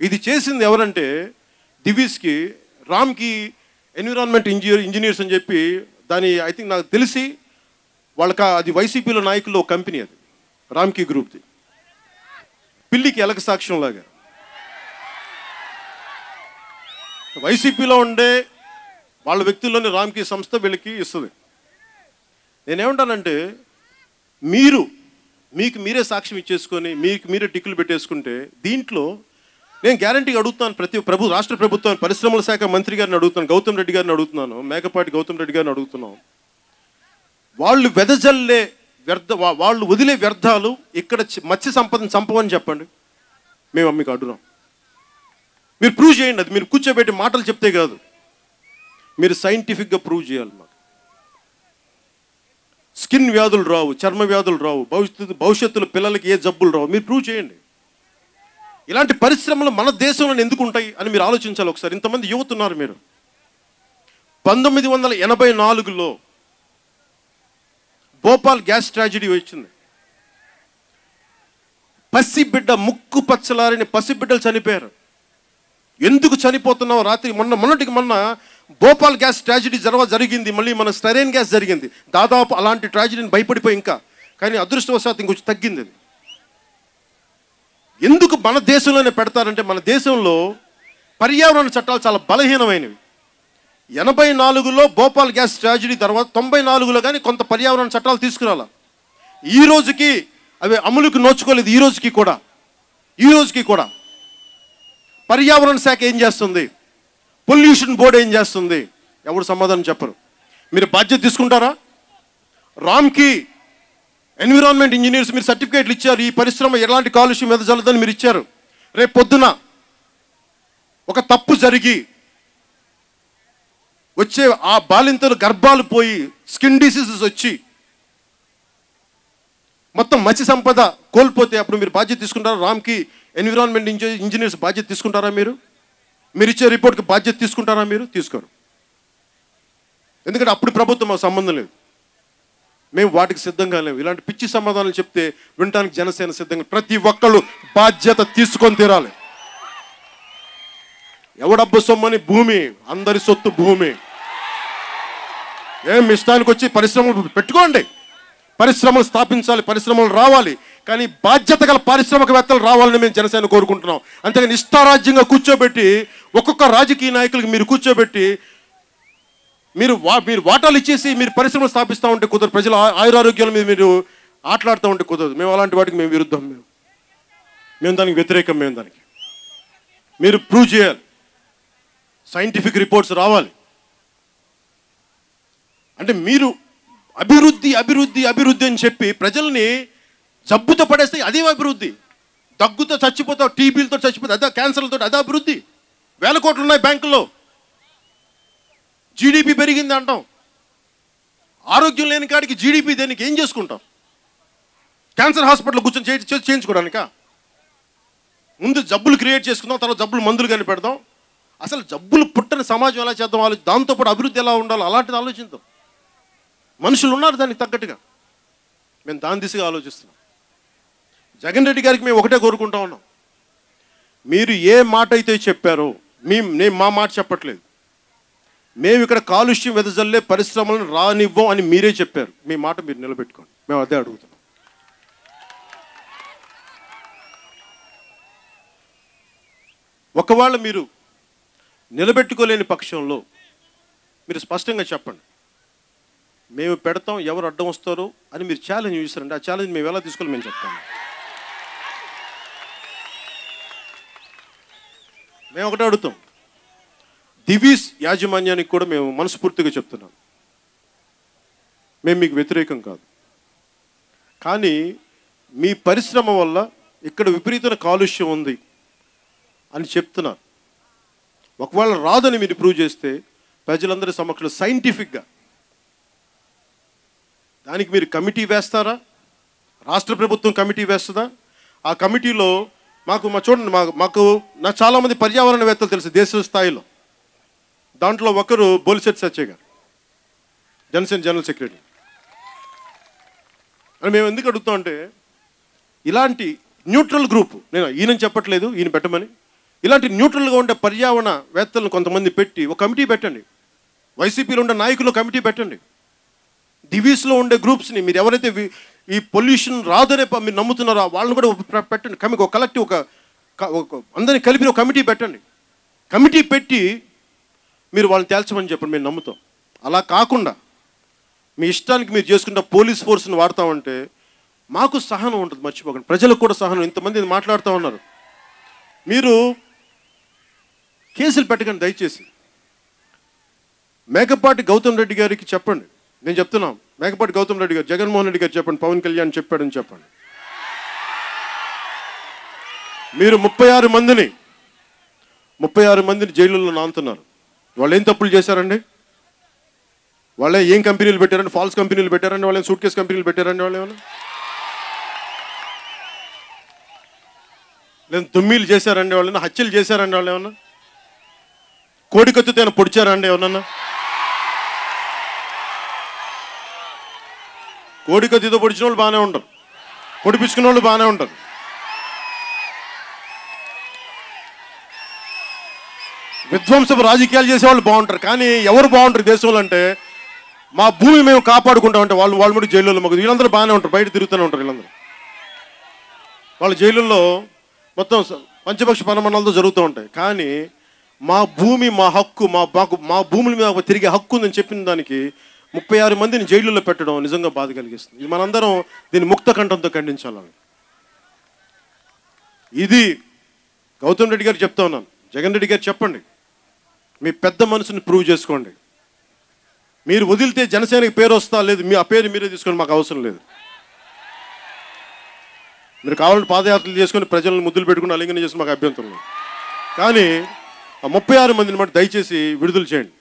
ఇది చేసింది ఎవరంటే దివీస్కి, రామ్కి ఎన్విరాన్మెంట్ ఇంజనీర్స్ అని చెప్పి దాని ఐ థింక్ నాకు తెలిసి వాళ్ళకి అది వైసీపీలో నాయకుల్లో ఒక కంపెనీ, అది రామ్కీ గ్రూప్ది. పిల్లికి ఎలక సాక్ష్యంలాగా వైసీపీలో ఉండే వాళ్ళ వ్యక్తుల్లోని రామ్కీ సంస్థ వీళ్ళకి ఇస్తుంది. నేనేమంటానంటే మీకు మీరే సాక్ష్యం ఇచ్చేసుకొని మీకు మీరే టిక్కులు పెట్టేసుకుంటే దీంట్లో నేను గ్యారంటీగా అడుగుతున్నాను, రాష్ట్ర ప్రభుత్వాన్ని, పరిశ్రమల శాఖ మంత్రి గారిని అడుగుతున్నాను, గౌతమ్ రెడ్డి గారిని అడుగుతున్నాను, మేకపాటి గౌతమ్ రెడ్డి గారిని అడుగుతున్నాం. వాళ్ళు వెదజల్లే వాళ్ళు వదిలే వ్యర్థాలు ఇక్కడ మత్స్య సంపదను చంపవని చెప్పండి, మేము మీకు అడుగున్నాం. మీరు ప్రూవ్ చేయండి. అది మీరు కూర్చోబెట్టి మాటలు చెప్తే కాదు, మీరు సైంటిఫిక్గా ప్రూవ్ చేయాలి. మాకు స్కిన్ వ్యాధులు రావు, చర్మ వ్యాధులు రావు, భవిష్యత్తులో పిల్లలకి ఏ జబ్బులు రావు, మీరు ప్రూవ్ చేయండి. ఇలాంటి పరిశ్రమలు మన దేశంలో ఎందుకు ఉంటాయి అని మీరు ఆలోచించాలి ఒకసారి. ఇంతమంది యువత ఉన్నారు. మీరు 1984లో భోపాల్ గ్యాస్ ట్రాజడీ వచ్చింది. పసిబిడ్డ, ముక్కు పచ్చలారిన పసిబిడ్డలు చనిపోయారు. ఎందుకు చనిపోతున్నావు? రాత్రి మొన్నటికి మొన్న భోపాల్ గ్యాస్ ట్రాజడీ జరిగింది, మళ్ళీ మన స్టెరైన్ గ్యాస్ జరిగింది. దాదాపు అలాంటి ట్రాజడీని భయపడిపోయి ఇంకా, కానీ అదృష్టవశాత్తు ఇంకొంచెం తగ్గింది. అది ఎందుకు మన దేశంలోనే పెడతారంటే మన దేశంలో పర్యావరణ చట్టాలు చాలా బలహీనమైనవి. 84లో భోపాల్ గ్యాస్ ట్రాజడీ తర్వాత 94లో కానీ కొంత పర్యావరణ చట్టాలు తీసుకురాల. ఈ రోజుకి అవి అమలుకి నోచుకోలేదు. ఈ రోజుకి కూడా పర్యావరణ శాఖ ఏం చేస్తుంది, పొల్యూషన్ బోర్డు ఏం చేస్తుంది, ఎవరు సమాధానం చెప్పరు. మీరు బాధ్యత తీసుకుంటారా? రామ్కీ ఎన్విరాన్మెంట్ ఇంజనీర్స్ మీరు సర్టిఫికేట్లు ఇచ్చారు, ఈ పరిశ్రమ ఎలాంటి కాలుష్యం వెదజల్లదని మీరు ఇచ్చారు. రేపు పొద్దున ఒక తప్పు జరిగి వచ్చే ఆ బాలింతలు గర్భాలు పోయి స్కిన్ డిసీజెస్ వచ్చి మొత్తం మత్స్య సంపద కోల్పోతే అప్పుడు మీరు బాధ్యత తీసుకుంటారా? రామ్కీ ఎన్విరాన్మెంట్ ఇంజనీర్స్ బాధ్యత తీసుకుంటారా? మీరు ఇచ్చే రిపోర్ట్కి బాధ్యత తీసుకుంటారా? మీరు తీసుకోరు. ఎందుకంటే అప్పుడు ప్రభుత్వం మాకు సంబంధం లేదు, మేము వాటికి సిద్ధంగా లేవు. ఇలాంటి పిచ్చి సమాధానాలు చెప్తే వినటానికి జనసేన సిద్ధంగా. ప్రతి ఒక్కళ్ళు బాధ్యత తీసుకొని తీరాలి. ఎవడబ్బ సొమ్మని భూమి, అందరి సొత్తు భూమి. ఏం ఇష్టానికి వచ్చి పరిశ్రమలు పెట్టుకోండి, పరిశ్రమలు స్థాపించాలి, పరిశ్రమలు రావాలి, కానీ బాధ్యత గల పారిశ్రామికవేత్తలు రావాలని మేము జనసేన కోరుకుంటున్నాం. అంతేగాని ఇష్టారాజ్యంగా కూర్చోబెట్టి ఒక్కొక్క రాజకీయ నాయకులకి మీరు కూర్చోబెట్టి మీరు వాటాలు ఇచ్చేసి మీరు పరిశ్రమలు స్థాపిస్తూ ఉంటే కుదరదు. ప్రజల ఆయురారోగ్యాల మీద మీరు ఆటలాడుతూ ఉంటే కుదరదు. మేము అలాంటి వాటికి మేము విరుద్ధం, మేము దానికి వ్యతిరేకం. దానికి మీరు ప్రూవ్ చేయాలి, సైంటిఫిక్ రిపోర్ట్స్ రావాలి. అంటే మీరు అభివృద్ధి అని చెప్పి ప్రజల్ని జబ్బుతో పడేస్తే అదే అభివృద్ధి. దగ్గుతో చచ్చిపోతావు, టీబీలతో చచ్చిపోతావు, అదే క్యాన్సర్లతో, అదే అభివృద్ధి. 1000 కోట్లు ఉన్నాయి బ్యాంకుల్లో, జీడిపి పెరిగింది అంటాం. ఆరోగ్యం లేని కాడికి జీడిపి దేనికి ఏం చేసుకుంటాం? క్యాన్సర్ హాస్పిటల్ కూర్చొని చేయించుకోవడానికా? ముందు జబ్బులు క్రియేట్ చేసుకుందాం, తర్వాత జబ్బులు మందులు కానీ పెడదాం. అసలు జబ్బులు పుట్టని సమాజం ఎలా చేద్దాం, దాంతోపాటు అభివృద్ధి ఎలా ఉండాలో అలాంటిది ఆలోచిద్దాం. మనుషులు ఉన్నారు దానికి తగ్గట్టుగా. మేము దాని దిశగా ఆలోచిస్తున్నాం. జగన్ రెడ్డి గారికి మేము ఒకటే కోరుకుంటా ఉన్నాం, మీరు ఏ మాట అయితే చెప్పారో నేను మా మాట చెప్పట్లేదు, మేము ఇక్కడ కాలుష్యం వెదజల్లే పరిశ్రమలను రానివ్వం అని మీరే చెప్పారు. మీ మాట మీరు నిలబెట్టుకోండి, మేము అదే అడుగుతున్నాం. ఒకవేళ మీరు నిలబెట్టుకోలేని పక్షంలో మీరు స్పష్టంగా చెప్పండి, మేము పెడతాం, ఎవరు అడ్డం వస్తారో అని మీరు ఛాలెంజ్ చేశారండి. ఆ ఛాలెంజ్ మేము ఎలా తీసుకోవాలి మేము చెప్తాము. మేము ఒకటే అడుగుతాం, దివీస్ యాజమాన్యానికి కూడా మేము మనస్ఫూర్తిగా చెప్తున్నాం, మేము మీకు వ్యతిరేకం కాదు, కానీ మీ పరిశ్రమ వల్ల ఇక్కడ విపరీతమైన కాలుష్యం ఉంది అని చెప్తున్నారు. ఒకవేళ రాదని మీరు ప్రూవ్ చేస్తే ప్రజలందరి సమక్షంలో సైంటిఫిక్గా దానికి మీరు కమిటీ వేస్తారా? రాష్ట్ర ప్రభుత్వం కమిటీ వేస్తుందా? ఆ కమిటీలో చూడండి, నాకు చాలామంది పర్యావరణవేత్తలు తెలుసు దేశ స్థాయిలో. దాంట్లో ఒకరు బొలిశెట్టి సత్య గారు, జనసేన జనరల్ సెక్రటరీ. అని మేము ఎందుకు అడుగుతాం అంటే, ఇలాంటి న్యూట్రల్ గ్రూప్, నేను ఈయన చెప్పట్లేదు ఈయన పెట్టమని, ఇలాంటి న్యూట్రల్గా ఉండే పర్యావరణవేత్తలను కొంతమంది పెట్టి ఒక కమిటీ పెట్టండి. వైసీపీలో ఉండే నాయకులు కమిటీ పెట్టండి. డివీస్లో ఉండే గ్రూప్స్ని మీరు ఎవరైతే ఈ పొల్యూషన్ రాదనే మీరు నమ్ముతున్నారో వాళ్ళని కూడా పెట్టండి. ఒక కలెక్టివ్ అందరినీ కలిపి ఒక కమిటీ పెట్టండి. కమిటీ పెట్టి మీరు వాళ్ళని తేల్చమని చెప్పండి, మేము నమ్ముతాం. అలా కాకుండా మీ ఇష్టానికి మీరు చేసుకుంటే పోలీస్ ఫోర్స్ని వాడతామంటే మాకు సహనం ఉంటుంది, మర్చిపోకండి. ప్రజలకు కూడా సహనం. ఇంతమంది మాట్లాడుతూ ఉన్నారు. మీరు కేసులు పెట్టకండి దయచేసి. మేకపాటి గౌతమ్ రెడ్డి గారికి చెప్పండి, నేను చెప్తున్నాం, మేకపాటి గౌతమ్ రెడ్డి గారు, జగన్మోహన్ రెడ్డి గారు చెప్పండి, పవన్ కళ్యాణ్ చెప్పాడని చెప్పండి. మీరు 36 మందిని జైలులో నాంతున్నారు. వాళ్ళు ఏం తప్పులు చేశారండి? వాళ్ళే ఏం కంపెనీలు పెట్టారండి? ఫాల్స్ కంపెనీలు పెట్టారండి? వాళ్ళే సూట్ కేసు కంపెనీలు పెట్టారండి? వాళ్ళు ఏమన్నా లేదా దుమ్మీలు చేశారండి? వాళ్ళని హత్యలు చేశారండి? వాళ్ళు ఏమన్నా కోడికత్తుతో పొడిచారండి? ఏమన్నా కోడికత్తితో పొడిచిన వాళ్ళు బాగానే ఉంటారు, పొడిపించుకున్న వాళ్ళు బాగానే ఉంటారు. విధ్వంసపు రాజకీయాలు చేసేవాళ్ళు బాగుంటారు, కానీ ఎవరు బాగుంటారు దేశంలో అంటే మా భూమి మేము కాపాడుకుంటామంటే వాళ్ళు కూడా జైల్లో మాకు వీళ్ళందరూ బాగానే ఉంటారు, బయట తిరుగుతూనే ఉంటారు. వీళ్ళందరూ వాళ్ళ జైలుల్లో మొత్తం పంచపక్ష పరమాణాలతో జరుగుతూ ఉంటాయి. కానీ మా భూమి మా హక్కు, మా భూముల మీద తిరిగే హక్కు ఉందని చెప్పిన దానికి 36 మందిని జైలులో పెట్టడం నిజంగా బాధ కలిగిస్తుంది. ఇది మనందరం దీన్ని ముక్త కంఠంతో ఖండించాలని. ఇది గౌతమ్ రెడ్డి గారు చెప్తా ఉన్నాను. జగన్ రెడ్డి గారు చెప్పండి, మీ పెద్ద మనసుని ప్రూవ్ చేసుకోండి. మీరు వదిలితే జనసేనకి పేరు వస్తా లేదు, ఆ పేరు మీరే తీసుకోండి, మాకు అవసరం లేదు. మీరు కావాలంటే పాదయాత్రలు చేసుకొని ప్రజలను ముద్దులు పెట్టుకుని అలింగనం చేసి మాకు అభ్యంతరం లేదు. కానీ ఆ 36 మందిని బట్టి దయచేసి విడుదల చేయండి.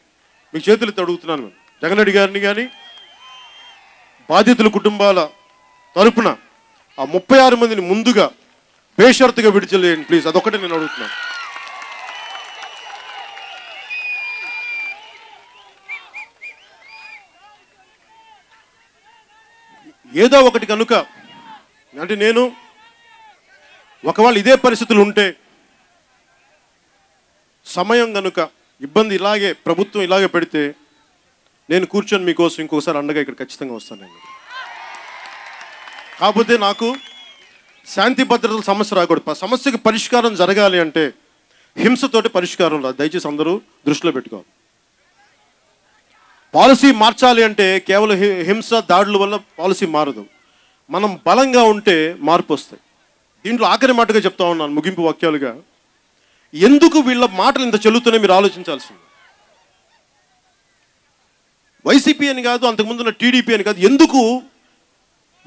మీకు చేతులు అడుగుతున్నాను. మేము జగన్ రెడ్డి గారిని కానీ బాధితుల కుటుంబాల తరపున ఆ 36 మందిని ముందుగా బేషరతుగా విడుదల చేయండి ప్లీజ్. అదొక్కటే నేను అడుగుతున్నాను. ఏదో ఒకటి కనుక అంటే నేను ఒకవేళ ఇదే పరిస్థితులు ఉంటే సమయం కనుక ఇబ్బంది ఇలాగే ప్రభుత్వం ఇలాగే పెడితే నేను కూర్చొని మీకోసం ఇంకోసారి అండగా ఇక్కడ ఖచ్చితంగా వస్తాను. నేను కాకపోతే నాకు శాంతి భద్రతల సమస్య రాకూడదు. సమస్యకి పరిష్కారం జరగాలి అంటే హింసతోటి పరిష్కారం రాదు. దయచేసి అందరూ దృష్టిలో పెట్టుకోవాలి. పాలసీ మార్చాలి అంటే కేవలం హింస దాడుల వల్ల పాలసీ మారదు. మనం బలంగా ఉంటే మార్పు వస్తాయి. దీంట్లో ఆఖరి మాటగా చెప్తా ఉన్నాను, ముగింపు వాక్యాలుగా, ఎందుకు వీళ్ళ మాటలు ఇంత చెల్లుతూనే మీరు ఆలోచించాల్సింది. వైసీపీ అని కాదు, అంతకుముందున్న టీడీపీ అని కాదు, ఎందుకు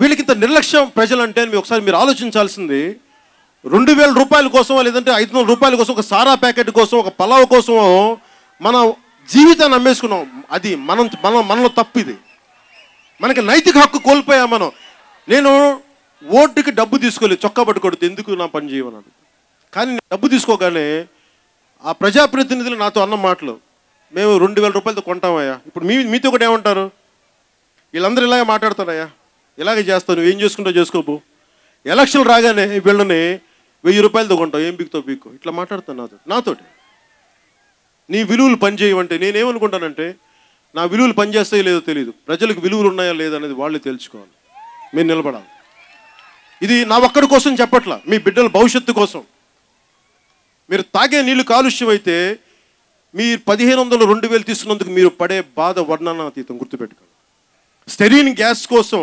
వీళ్ళకి ఇంత నిర్లక్ష్యం ప్రజలంటే అని ఒకసారి మీరు ఆలోచించాల్సింది. 2000 రూపాయల కోసమో లేదంటే 500 రూపాయల కోసం, ఒక సారా ప్యాకెట్ కోసం, ఒక పలావ్ కోసమో మన జీవితాన్ని అమ్మేసుకున్నాం. అది మనలో తప్పు. ఇది మనకి నైతిక హక్కు కోల్పోయాం మనం. నేను ఓటుకి డబ్బు తీసుకోలేదు, చొక్కా పట్టుకోవద్దు, ఎందుకు నా పని చేయమన్నాడు. కానీ డబ్బు తీసుకోగానే ఆ ప్రజాప్రతినిధులు నాతో అన్న మాటలు, మేము 2000 రూపాయలతో కొంటామయ్యా. ఇప్పుడు మీతో కూడా ఏమంటారు, వీళ్ళందరూ ఇలాగే మాట్లాడతారయ్యా, ఇలాగే చేస్తావు, నువ్వు ఏం చేసుకుంటావు చేసుకోపు, ఎలక్షన్ రాగానే వీళ్ళని 1000 రూపాయలతో కొంటావు, ఏం బిగుతావు బిక్కు, ఇట్లా మాట్లాడతాను నాతోటి. నీ విలువలు పనిచేయమంటే నేనేమనుకుంటానంటే నా విలువలు పనిచేస్తాయో లేదో తెలియదు, ప్రజలకు విలువలు ఉన్నాయా లేదా అనేది వాళ్ళు తెలుసుకోవాలి. మీరు నిలబడాలి. ఇది నా ఒక్కడి కోసం చెప్పట్లా, మీ బిడ్డల భవిష్యత్తు కోసం. మీరు తాగే నీళ్లు కాలుష్యం అయితే మీరు 1500 2000 తీసుకున్నందుకు మీరు పడే బాధ వర్ణనాతీతం, గుర్తుపెట్టుకోండి. స్టెరీన్ గ్యాస్ కోసం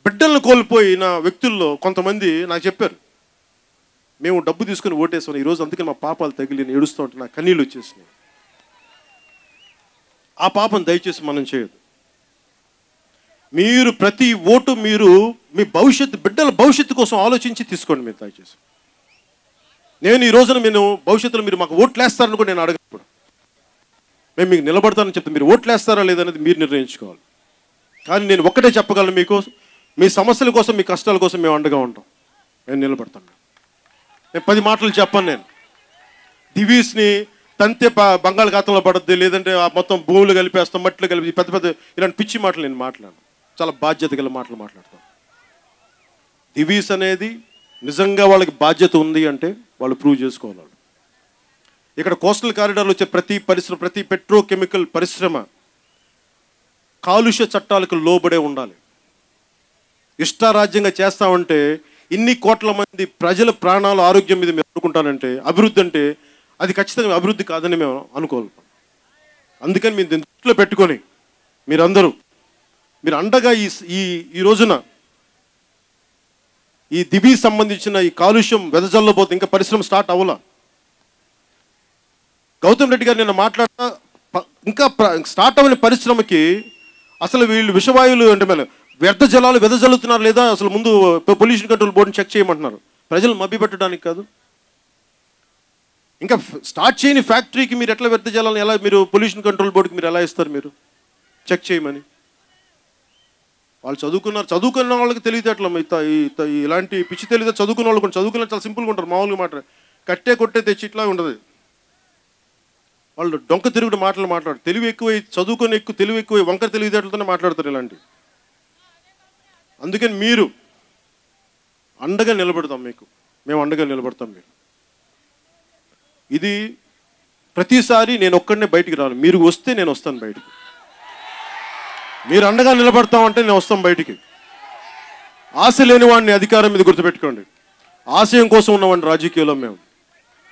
బిడ్డలను కోల్పోయిన వ్యక్తుల్లో కొంతమంది నాకు చెప్పారు, మేము డబ్బు తీసుకుని ఓటేసాం ఈరోజు, అందుకే మా పాపాలు తగిలి ఏడుస్తూ ఉంటే నా కన్నీళ్ళు వచ్చేసినాయి. ఆ పాపం దయచేసి మనం చేయదు. మీరు ప్రతి ఓటు మీరు మీ బిడ్డల భవిష్యత్తు కోసం ఆలోచించి తీసుకోండి. మీరు దయచేసి, నేను ఈ రోజున మీరు భవిష్యత్తులో మీరు మాకు ఓట్లు వేస్తారని కూడా నేను అడగప్పుడు, మేము మీకు నిలబడతానని చెప్తే మీరు ఓట్లు వేస్తారా లేదనేది మీరు నిర్ణయించుకోవాలి. కానీ నేను ఒక్కటే చెప్పగలను, మీకు మీ సమస్యల కోసం, మీ కష్టాల కోసం మేము అండగా ఉంటాం, నేను నిలబడతాను. నేను 10 మాటలు చెప్పాను. నేను డివీస్ని తంతే బంగాళాఖాతంలో పడద్ది, లేదంటే మొత్తం భూములు కలిపేస్తాం, మట్టిలో కలిపి పెద్ద పెద్ద ఇలాంటి పిచ్చి మాటలు నేను మాట్లాడను. చాలా బాధ్యత గల మాటలు మాట్లాడతాను. డివీస్ అనేది నిజంగా వాళ్ళకి బాధ్యత ఉంది అంటే వాళ్ళు ప్రూవ్ చేసుకోవాలి. ఇక్కడ కోస్టల్ కారిడార్లో వచ్చే ప్రతి పరిశ్రమ, ప్రతి పెట్రోకెమికల్ పరిశ్రమ కాలుష్య చట్టాలకు లోబడే ఉండాలి. ఇష్టారాజ్యంగా చేస్తామంటే ఇన్ని కోట్ల మంది ప్రజల ప్రాణాలు ఆరోగ్యం మీద మీరు అనుకుంటానంటే అభివృద్ధి అంటే అది ఖచ్చితంగా అభివృద్ధి కాదని మేము అనుకోవాలి. అందుకని మీరు దీన్ని దృష్టిలో పెట్టుకొని మీరు అండగా ఈ రోజున ఈ దివి సంబంధించిన ఈ కాలుష్యం వెదజల్లబోతే ఇంకా పరిశ్రమ స్టార్ట్ అవ్వాల. గౌతమ్ రెడ్డి గారు నిన్న మాట్లాడినా ఇంకా స్టార్ట్ అవ్వని పరిశ్రమకి అసలు వీళ్ళు విషవాయువులు అంటే మన వ్యర్థ జలాలు వెదజల్లుతున్నారు లేదా అసలు ముందు పొల్యూషన్ కంట్రోల్ బోర్డుని చెక్ చేయమంటున్నారు. ప్రజలు మభ్యపెట్టడానికి కాదు. ఇంకా స్టార్ట్ చేయని ఫ్యాక్టరీకి మీరు ఎట్లా వ్యర్థ జలాలను ఎలా మీరు పొల్యూషన్ కంట్రోల్ బోర్డుకి మీరు ఎలా ఇస్తారు మీరు చెక్ చేయమని? వాళ్ళు చదువుకున్న వాళ్ళకి తెలియదేట్లా ఇలాంటి పిచ్చి తెలియదు. చదువుకున్న వాళ్ళు కొంచెం చదువుకున్న చాలా సింపుల్గా ఉంటారు. మామూలుగా మాట కట్టే కొట్టే తెచ్చి ఇట్లా ఉండదు. వాళ్ళు డొంక తిరుగుడు మాట్లాడు. తెలివి ఎక్కువ తెలివి ఎక్కువ వంకర తెలివితేటలతోనే మాట్లాడతారు ఇలాంటి. అందుకని మీరు అండగా నిలబడతాం మేము అండగా నిలబడతాం మీకు. ఇది ప్రతిసారి నేను ఒక్కడనే బయటికి రాను. మీరు వస్తే నేను వస్తాను బయటికి. మీరు అండగా నిలబడతామంటే నేను వస్తాం బయటికి. ఆశ లేని వాడిని అధికారం మీద గుర్తుపెట్టుకోండి. ఆశయం కోసం ఉన్నవాడిని రాజకీయాల్లో మేము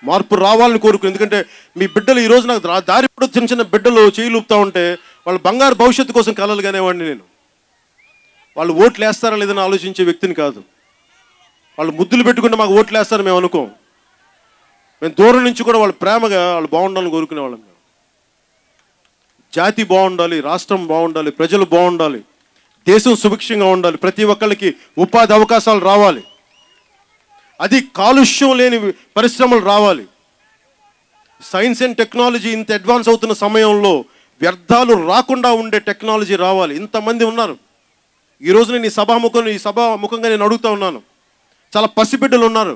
మార్పు రావాలని కోరుకుని. ఎందుకంటే మీ బిడ్డలు ఈరోజు నాకు దారి కూడా చిన్న చిన్న బిడ్డలు చేయలుపుతూ ఉంటే వాళ్ళ బంగారు భవిష్యత్తు కోసం కలలు కానివ్వండి. నేను వాళ్ళు ఓట్లు వేస్తారా లేదని ఆలోచించే వ్యక్తిని కాదు. వాళ్ళు ముద్దులు పెట్టుకుంటే మాకు ఓట్లు వేస్తారని మేము అనుకోం. మేము దూరం నుంచి కూడా వాళ్ళు ప్రేమగా వాళ్ళు బాగుండాలని కోరుకునే వాళ్ళం. మేము జాతి బాగుండాలి, రాష్ట్రం బాగుండాలి, ప్రజలు బాగుండాలి, దేశం సుభిక్షంగా ఉండాలి, ప్రతి ఒక్కరికి ఉపాధి అవకాశాలు రావాలి, అది కాలుష్యం లేని పరిశ్రమలు రావాలి. సైన్స్ అండ్ టెక్నాలజీ ఇంత అడ్వాన్స్ అవుతున్న సమయంలో వ్యర్థాలు రాకుండా ఉండే టెక్నాలజీ రావాలి. ఇంతమంది ఉన్నారు ఈ రోజు. నేను ఈ సభాముఖంగా నేను అడుగుతూ ఉన్నాను. చాలా పసిబిడ్డలు ఉన్నారు.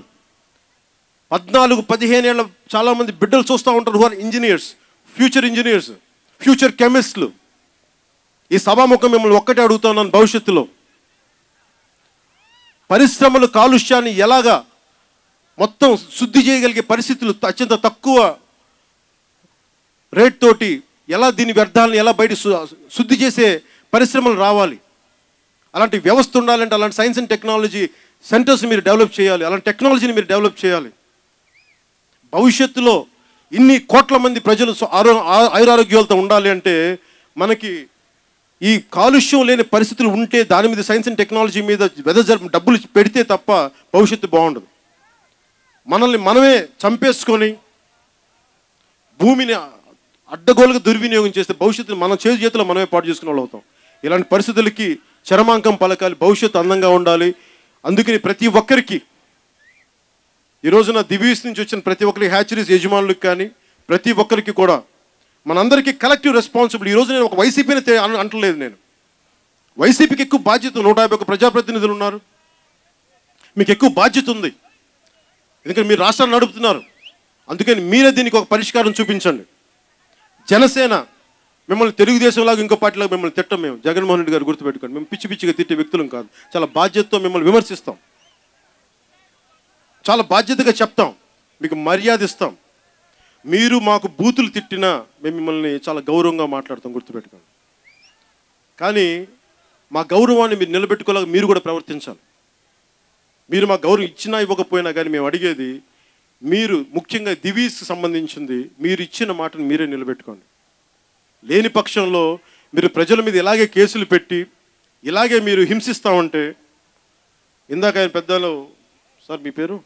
14-15 ఏళ్ళ చాలామంది బిడ్డలు చూస్తూ ఉంటారు. ఇంజనీర్స్, ఫ్యూచర్ ఇంజనీర్స్, ఫ్యూచర్ కెమిస్టులు. ఈ సభాముఖం మిమ్మల్ని ఒక్కటే అడుగుతున్నాను, భవిష్యత్తులో పరిశ్రమలు కాలుష్యాన్ని ఎలాగా మొత్తం శుద్ధి చేయగలిగే పరిస్థితులు అత్యంత తక్కువ రేట్ తోటి ఎలా దీని వ్యర్థాలను ఎలా బయట శుద్ధి చేసే పరిశ్రమలు రావాలి. అలాంటి వ్యవస్థ ఉండాలంటే అలాంటి సైన్స్ అండ్ టెక్నాలజీ సెంటర్స్ మీరు డెవలప్ చేయాలి. అలాంటి టెక్నాలజీని మీరు డెవలప్ చేయాలి. భవిష్యత్తులో ఇన్ని కోట్ల మంది ప్రజలు ఆయురారోగ్యాలతో ఉండాలి అంటే మనకి ఈ కాలుష్యం లేని పరిస్థితులు ఉంటే దాని మీద సైన్స్ అండ్ టెక్నాలజీ మీద డబ్బులు పెడితే తప్ప భవిష్యత్తు బాగుండదు. మనల్ని మనమే చంపేసుకొని భూమిని అడ్డగోలుగా దుర్వినియోగం చేస్తే భవిష్యత్తుని మన చేతిలో మనమే పాటు చేసుకునే వాళ్ళు అవుతాం. ఇలాంటి పరిస్థితులకి చరమాంకం పలకాలి. భవిష్యత్తు అందంగా ఉండాలి. అందుకని ప్రతి ఒక్కరికి ఈ రోజున దివీస్ నుంచి వచ్చిన ప్రతి ఒక్కరికి, హ్యాచరీస్ యజమానులకు కానీ ప్రతి ఒక్కరికి కూడా మనందరికీ కలెక్టివ్ రెస్పాన్సిబిలిటీ. ఈరోజు నేను ఒక వైసీపీని అంటలేదు. నేను వైసీపీకి ఎక్కువ బాధ్యత. 151 ప్రజాప్రతినిధులు ఉన్నారు. మీకు ఎక్కువ బాధ్యత ఉంది. ఎందుకంటే మీరు రాష్ట్రాన్ని నడుపుతున్నారు. అందుకని మీరే దీనికి ఒక పరిష్కారం చూపించండి. జనసేన మిమ్మల్ని తెలుగుదేశంలాగా ఇంకో పార్టీలాగా మిమ్మల్ని తిట్టం. మేము జగన్మోహన్ రెడ్డి గారు గుర్తుపెట్టుకోండి. మేము పిచ్చిగా తిట్టే వ్యక్తులం కాదు. చాలా బాధ్యతతో మిమ్మల్ని విమర్శిస్తాం. చాలా బాధ్యతగా చెప్తాం. మీకు మర్యాద ఇస్తాం. మీరు మాకు బూతులు తిట్టినా మేము మిమ్మల్ని చాలా గౌరవంగా మాట్లాడతాం. గుర్తుపెట్టుకోండి. కానీ మా గౌరవాన్ని మీరు నిలబెట్టుకోలేక మీరు కూడా ప్రవర్తించాలి. మీరు మా గౌరవం ఇచ్చినా ఇవ్వకపోయినా కానీ మేము అడిగేది మీరు ముఖ్యంగా దివీస్కి సంబంధించింది మీరు ఇచ్చిన మాటను మీరే నిలబెట్టుకోండి. లేని పక్షంలో మీరు ప్రజల మీద ఇలాగే కేసులు పెట్టి ఇలాగే మీరు హింసిస్తూ ఉంటే, ఇందాక ఆయన పెద్దలు సార్ మీ పేరు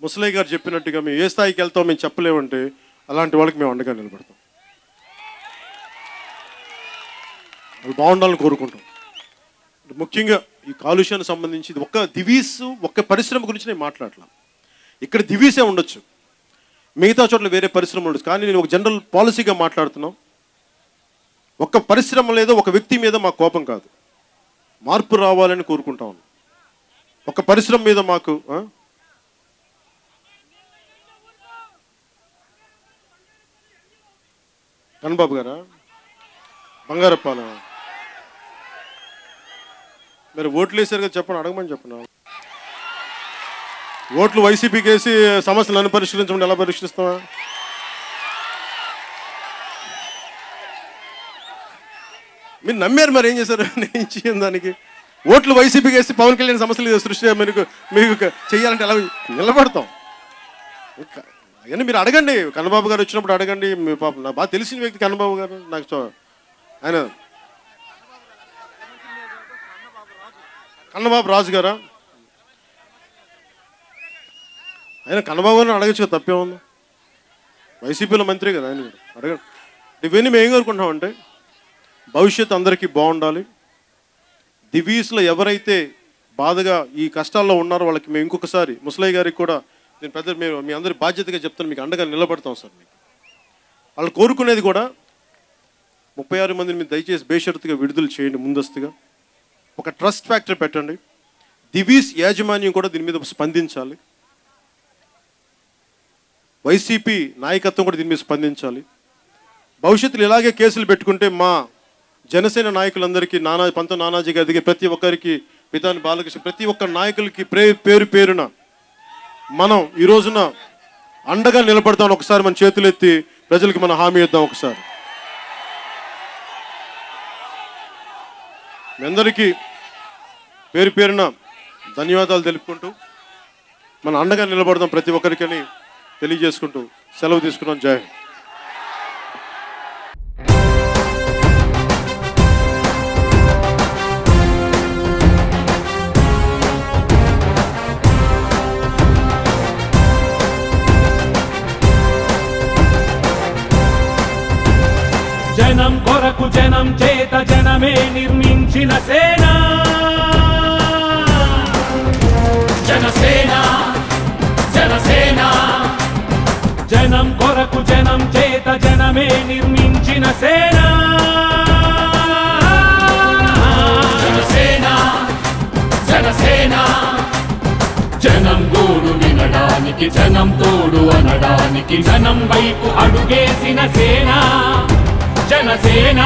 ముసలయ్య గారు చెప్పినట్టుగా మేము ఏ స్థాయికి వెళ్తాం మేము చెప్పలేమంటే అలాంటి వాళ్ళకి మేము అండగా నిలబడతాం. వాళ్ళు బాగుండాలని కోరుకుంటాం. ముఖ్యంగా ఈ కాలుష్యానికి సంబంధించి ఒక్క దివీస్ ఒక్క పరిశ్రమ గురించి నేను మాట్లాడలా. ఇక్కడ దివీసే ఉండొచ్చు, మిగతా చోట్ల వేరే పరిశ్రమ ఉండొచ్చు. కానీ నేను ఒక జనరల్ పాలసీగా మాట్లాడుతున్నాం. ఒక్క పరిశ్రమ లేదో ఒక వ్యక్తి మీద మా కోపం కాదు, మార్పు రావాలని కోరుకుంటా ఉన్నాం. ఒక పరిశ్రమ మీద మాకు కన్నబాబు గారా బంగారప్పాల మీరు ఓట్లు వేసారు కదా, చెప్పండి, అడగమని చెప్పను. ఓట్లు వైసీపీకి వేసి సమస్యలను పరిష్కరించమని ఎలా పరిష్కరిస్తావా? మీరు నమ్మారు, మరి ఏం చేశారు? నేను చేయను దానికి. ఓట్లు వైసీపీకి వేసి పవన్ కళ్యాణ్ సమస్యలు సృష్టి మీకు చెయ్యాలంటే ఎలా నిలబడతాం? అవన్నీ మీరు అడగండి. కన్నబాబు గారు వచ్చినప్పుడు అడగండి. మీ పాప నాకు బాగా తెలిసిన వ్యక్తి కన్నబాబు గారు. నాకు ఆయన కన్నబాబు రాజు గారా, ఆయన కన్నబాబు గారిని అడగచ్చు కదా, తప్పేముంది? వైసీపీలో మంత్రి కదా ఆయన, అడగండి. ఇవన్నీ మేము ఏం కోరుకుంటున్నామంటే భవిష్యత్తు అందరికీ బాగుండాలి. దివీస్లో ఎవరైతే బాధగా ఈ కష్టాల్లో ఉన్నారో వాళ్ళకి మేము ఇంకొకసారి ముసలయ్య గారికి కూడా నేను పెద్ద మేము మీ అందరి బాధ్యతగా చెప్తాను, మీకు అండగా నిలబడతాం సార్. మీకు వాళ్ళు కోరుకునేది కూడా 36 మందిని మీరు దయచేసి బేషరతుగా విడుదల చేయండి. ముందస్తుగా ఒక ట్రస్ట్ ఫ్యాక్టరీ పెట్టండి. దివీస్ యాజమాన్యం కూడా దీని మీద స్పందించాలి. వైసీపీ నాయకత్వం కూడా దీని మీద స్పందించాలి. భవిష్యత్తులో ఇలాగే కేసులు పెట్టుకుంటే మా జనసేన నాయకులందరికీ పంత నానాజీ గారి దగ్గర ప్రతి ఒక్కరికి, పితాని బాలకృష్ణ, ప్రతి ఒక్క నాయకులకి పేరు పేరున మనం ఈ రోజున అండగా నిలబడతాం. ఒకసారి మన చేతులెత్తి ప్రజలకి మనం హామీ ఇద్దాం. ఒకసారి మీ అందరికీ పేరు పేరున ధన్యవాదాలు తెలుపుకుంటూ మనం అండగా నిలబడదాం ప్రతి ఒక్కరికని తెలియజేసుకుంటూ సెలవు తీసుకున్నాం. జై హింద్.
జనం కొరకు జనం చేత జనమే నిర్మించిన సేన జనసేన జనసేన. జనం కొరకు జనం చేత జనమే నిర్మించిన సేన జనసేన జనసేన. జనం గోడు వినడానికి, జనం తోడు అనడానికి, జనం వైపు అడుగేసిన సేన జనసేన.